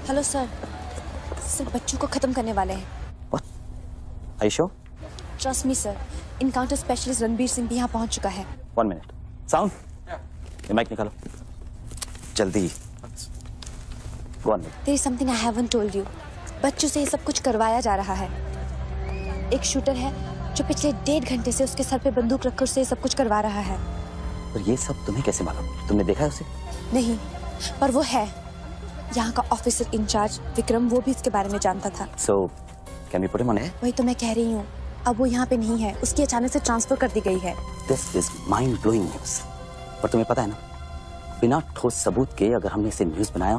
Hello sir. Sir बच्चों को खत्म करने वाले हैं। Are you sure? Trust me sir. Encounter specialist Ranbir Singh भी यहाँ पहुँच चुका है। 1 minute. Sound? ये माइक निकालो जल्दी। Go on. There is something I haven't told you. बच्चों से ये सब कुछ करवाया जा रहा है। एक शूटर है जो पिछले 1.5 घंटे से उसके सर पे बंदूक रखकर उससे ये सब कुछ करवा रहा है। पर ये सब तुम्हें कैसे मालूम? तुमने देखा है उसे? नहीं, पर वो है। यहाँ का ऑफिसर इंचार्ज विक्रम वो भी इसके बारे में जानता था। So, can we put him on air? वही तो मैं कह रही हूँ। अब वो यहाँ पे नहीं है, उसकी अचानक से ट्रांसफर कर दी गई है। This is mind-blowing news. पर तुम्हें पता है ना, बिना ठोस सबूत के अगर हमने इसे न्यूज़ बनाया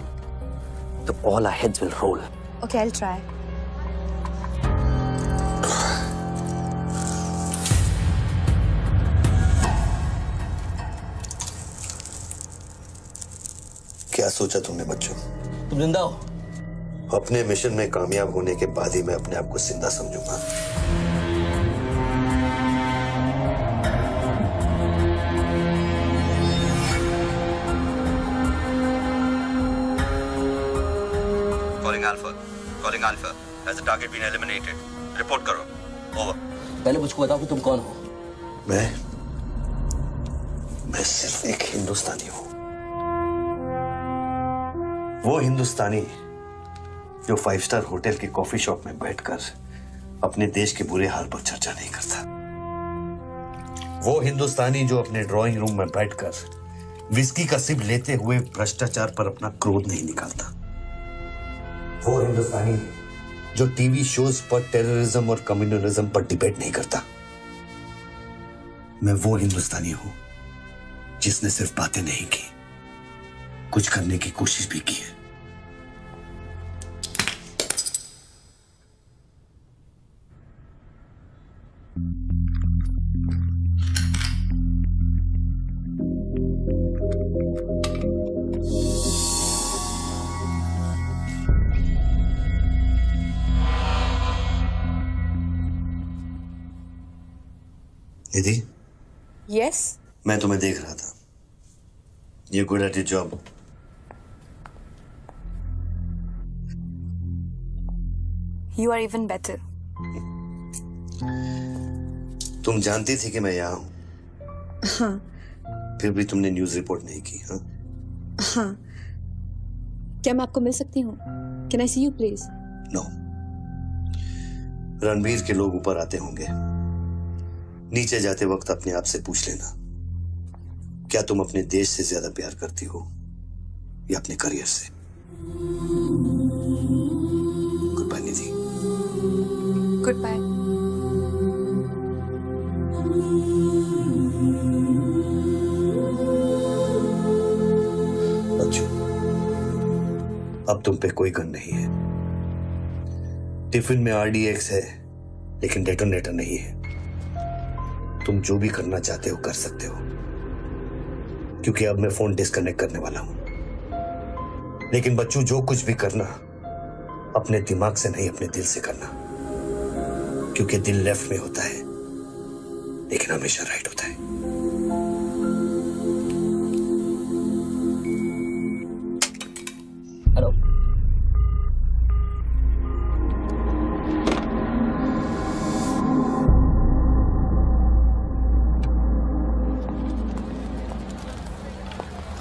तो all our heads will roll. Okay, I'll try. क्या सोचा तुमने बच्चों? तुम जिंदा हो? अपने मिशन में कामयाब होने के बाद ही मैं अपने आप को जिंदा समझूंगा। Calling Alpha. Has the target been eliminated? Report करो. Over. पहले मुझको बताओ कि तुम कौन हो? मैं सिर्फ एक हिंदुस्तानी हूँ। वो हिंदुस्तानी जो 5 स्टार होटल के कॉफी शॉप में बैठकर अपने देश के बुरे हाल पर चर्चा नहीं करता। वो हिंदुस्तानी जो अपने ड्राइंग रूम में बैठकर विस्की का सिप लेते हुए भ्रष्टाचार पर अपना क्रोध नहीं निकालता। वो हिंदुस्तानी जो टीवी शोज पर टेररिज्म और कम्युनलिज्म पर डिबेट नहीं करता। मैं वो हिंदुस्तानी हूं जिसने सिर्फ बातें नहीं की, कुछ करने की कोशिश भी की है। निधि, यस मैं तुम्हें देख रहा था। You're good at your job. You are even better. तुम जानती थी कि मैं यहाँ हूँ, हाँ फिर भी तुमने न्यूज रिपोर्ट नहीं की। हाँ? हाँ, क्या मैं आपको मिल सकती हूँ? Can I see you please? No. Ranveer के लोग ऊपर आते होंगे, नीचे जाते वक्त अपने आप से पूछ लेना, क्या तुम अपने देश से ज्यादा प्यार करती हो या अपने करियर से? Good bye Nidhi. Good bye. बच्चों, अब तुम पे कोई गन नहीं है। टिफिन में RDX है, लेकिन डेटोनेटर नहीं है। तुम जो भी करना चाहते हो कर सकते हो, क्योंकि अब मैं फोन डिस्कनेक्ट करने वाला हूं। लेकिन बच्चों, जो कुछ भी करना अपने दिमाग से नहीं, अपने दिल से करना, क्योंकि दिल लेफ्ट में होता है लेकिन हमेशा राइट होता है। हेलो।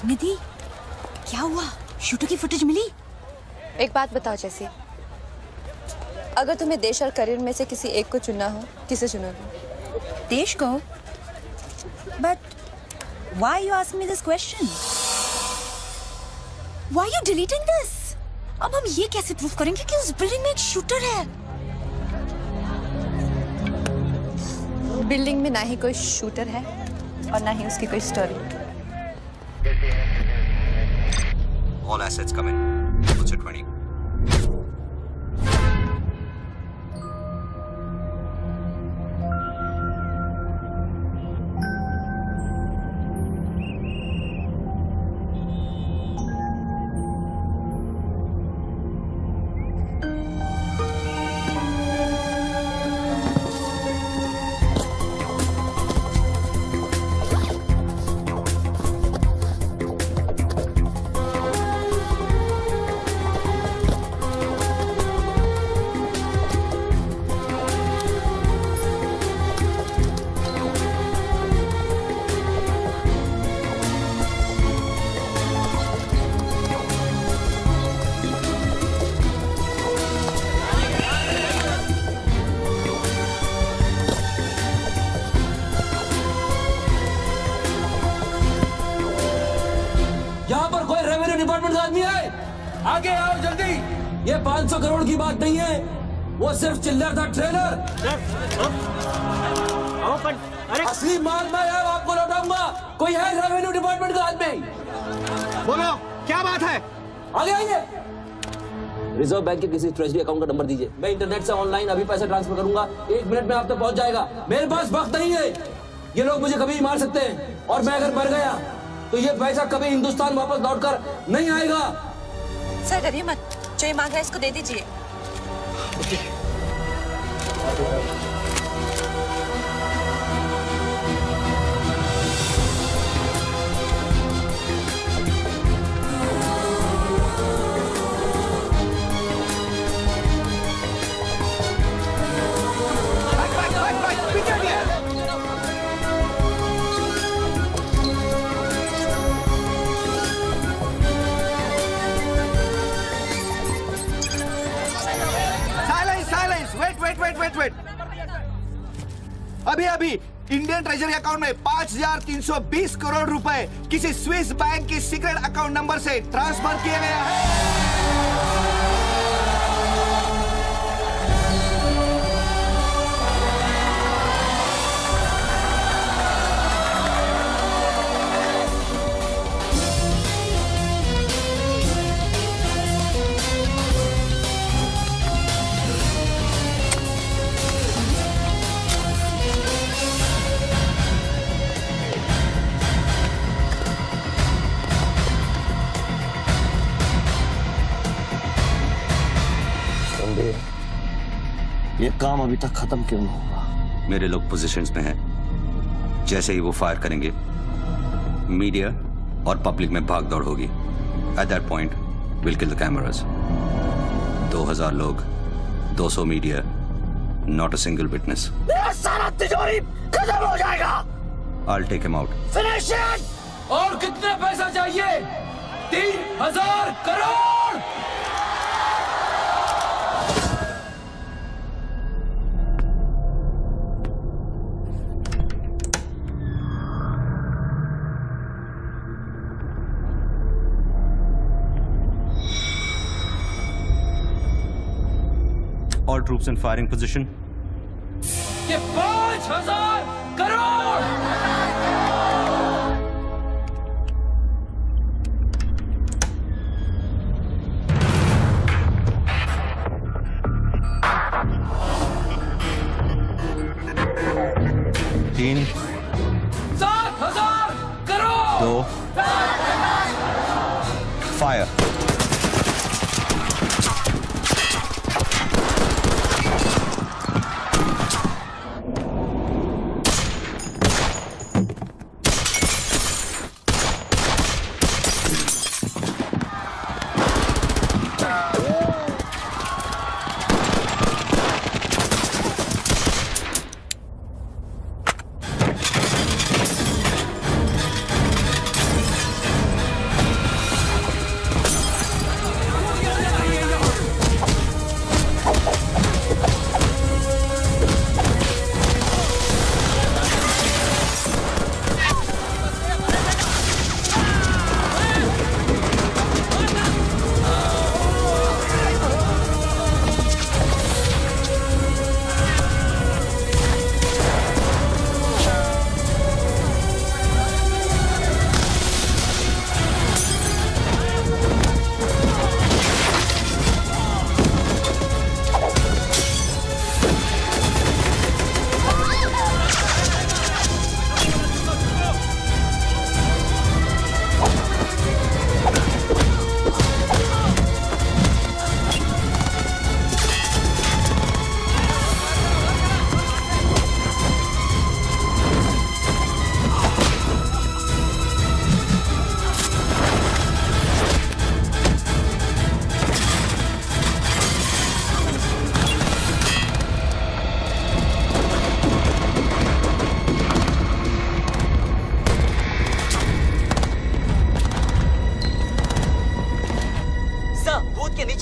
निधि, क्या हुआ? शूटर की फुटेज मिली? एक बात बताओ जैसी, अगर तुम्हें देश और करियर में से किसी एक को चुनना हो, किसे चुनोगे? देश को? But why you ask me this question? Why you deleting this? अब हम ये कैसे प्रूव करेंगे कि उस बिल्डिंग में एक शूटर है? बिल्डिंग में ना ही कोई शूटर है और ना ही उसकी कोई story. All assets come in. What's your 20? यहाँ पर कोई रेवेन्यू डिपार्टमेंट का आदमी है? आगे आओ जल्दी। ये 500 करोड़ की बात नहीं है, वो सिर्फ चिल्लर था, ट्रेलर। अरे असली माल मैं आपको लौटाऊंगा। कोई है रेवेन्यू डिपार्टमेंट का आदमी? बोलो, क्या बात है? आगे आइए। रिजर्व बैंक के किसी ट्रेजरी अकाउंट का नंबर दीजिए, मैं इंटरनेट से ऑनलाइन अभी पैसे ट्रांसफर करूंगा। 1 मिनट में आप तक पहुंच जाएगा। मेरे पास वक्त नहीं है, ये लोग मुझे कभी भी मार सकते हैं, और मैं अगर मर गया तो ये पैसा कभी हिंदुस्तान वापस लौटकर नहीं आएगा। सर डरिए मत, जो ये मांग रहा है इसको दे दीजिए। वेट। अभी इंडियन ट्रेजरी अकाउंट में 5,320 करोड़ रुपए किसी स्विस बैंक के सीक्रेट अकाउंट नंबर से ट्रांसफर किया गया है। ये काम अभी तक खत्म क्यों नहीं हुआ? मेरे लोग पोजीशंस में हैं, जैसे ही वो फायर करेंगे मीडिया और पब्लिक में भाग दौड़ होगी। At that point will kill the cameras. 2000 लोग, 200 media, not a single witness. मेरा सारा तिजोरी खत्म हो जाएगा। I'll take him out. Finish it. और कितना पैसा चाहिए? 3000 crore. All troops in firing position. ये 5000 करोड़। तीन, 7000 करोड़। 2, फायर।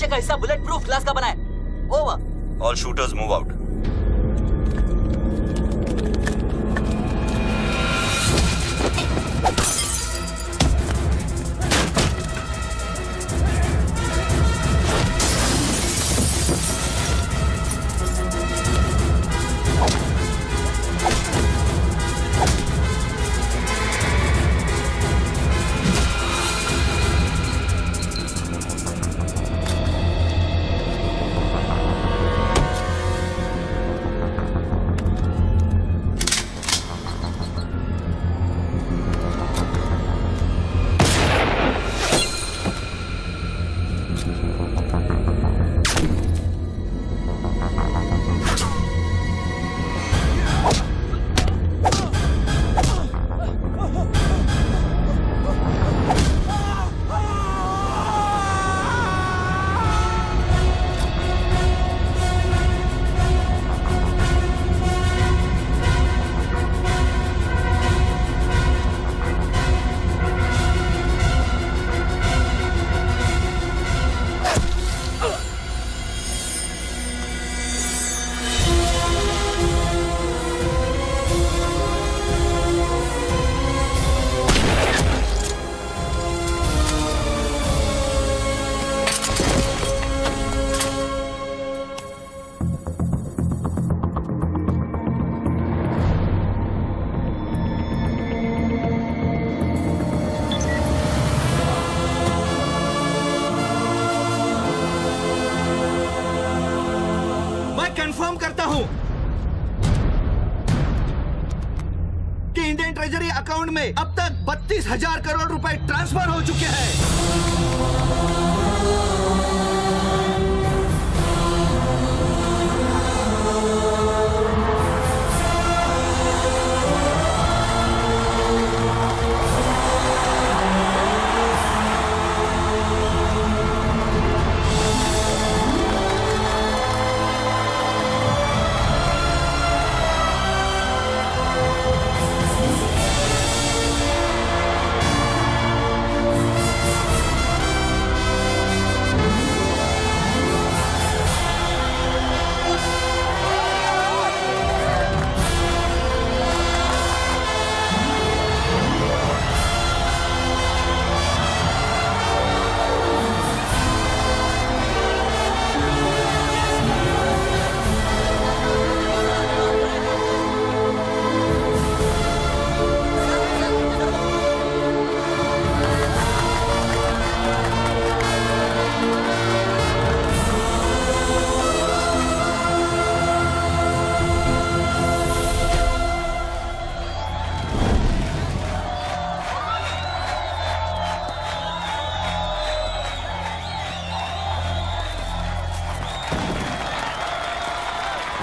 का हिस्सा बुलेट प्रूफ ग्लास का बना है। Over. All shooters move out. Confirm करता हूं कि इंडियन ट्रेजरी अकाउंट में अब तक 32,000 करोड़ रुपए ट्रांसफर हो चुके हैं।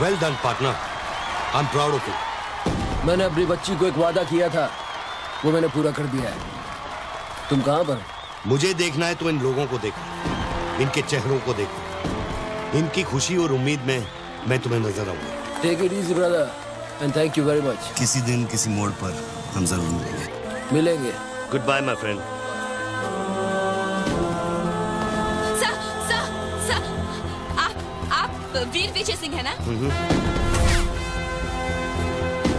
Well done partner, I am proud of you. मैंने अपनी बच्ची को एक वादा किया था, वो मैंने पूरा कर दिया है। तुम कहाँ पर? मुझे देखना है तो इन लोगों को देखो, इनके चेहरों को देखो, इनकी खुशी और उम्मीद में मैं तुम्हें नजर आऊंगा। Take it easy brother and thank you very much. किसी दिन किसी मोड़ पर हम जरूर मिलेंगे। Goodbye my friend. Sir, आप वीर विजय सिंह है ना?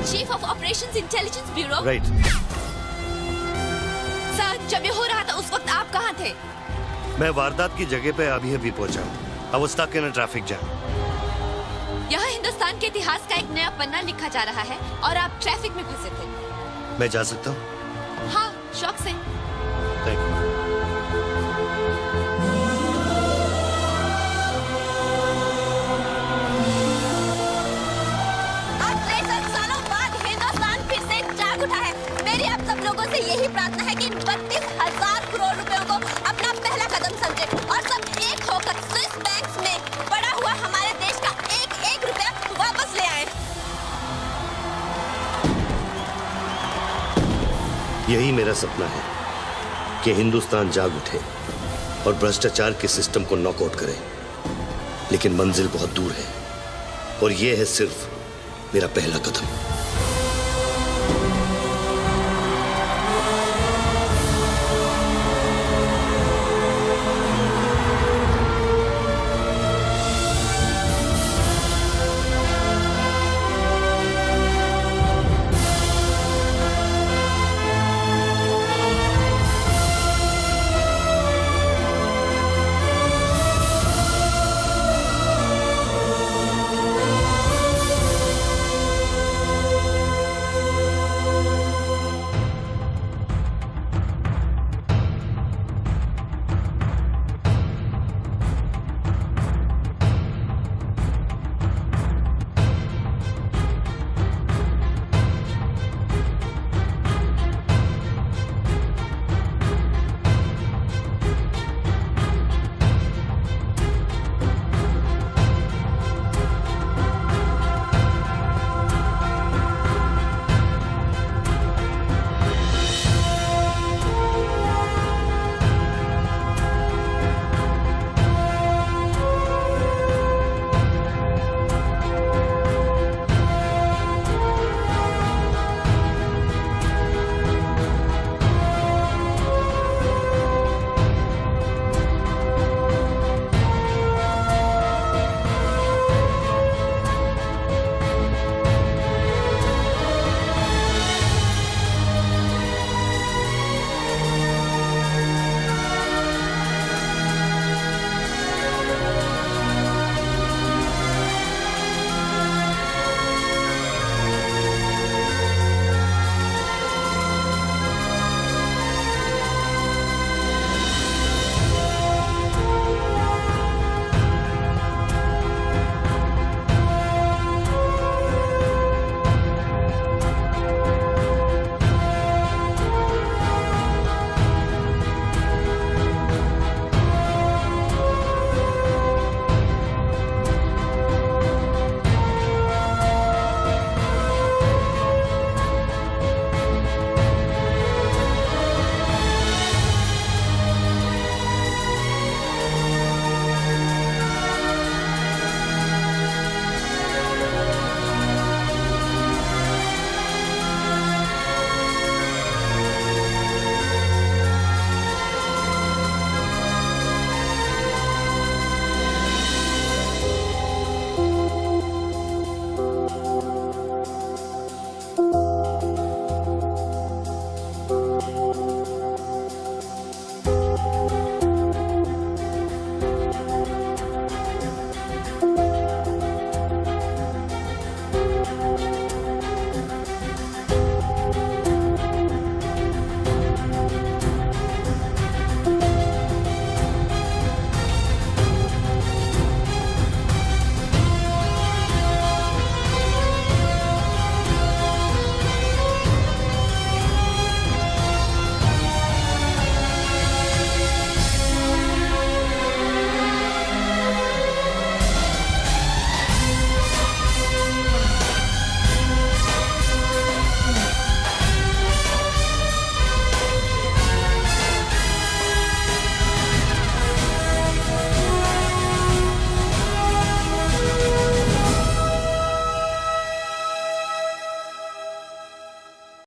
Chief of operations intelligence bureau. Right. Sir, जब ये हो रहा था उस वक्त आप कहाँ थे? मैं वारदात की जगह पे अभी पहुंचा हूँ। I was stuck in a traffic jam. यहाँ हिंदुस्तान के इतिहास का एक नया पन्ना लिखा जा रहा है और आप ट्रैफिक में फंसे थे। मैं जा सकता हूँ? हाँ, शौक से। Thank you. आज 63 सालों बाद हिंदुस्तान फिर से जाग उठा है। मेरी आप सब लोगों से यही प्रार्थना है कि 32,000 करोड़ रुपयों को अपना पहला कदम समझे और सब एक होकर स्विस बैंक्स में पड़ा हुआ हमारे देश का एक रुपया वापस ले आए। यही मेरा सपना है कि हिंदुस्तान जाग उठे और भ्रष्टाचार के सिस्टम को नॉकआउट करे, लेकिन मंजिल बहुत दूर है और यह है सिर्फ मेरा पहला कदम।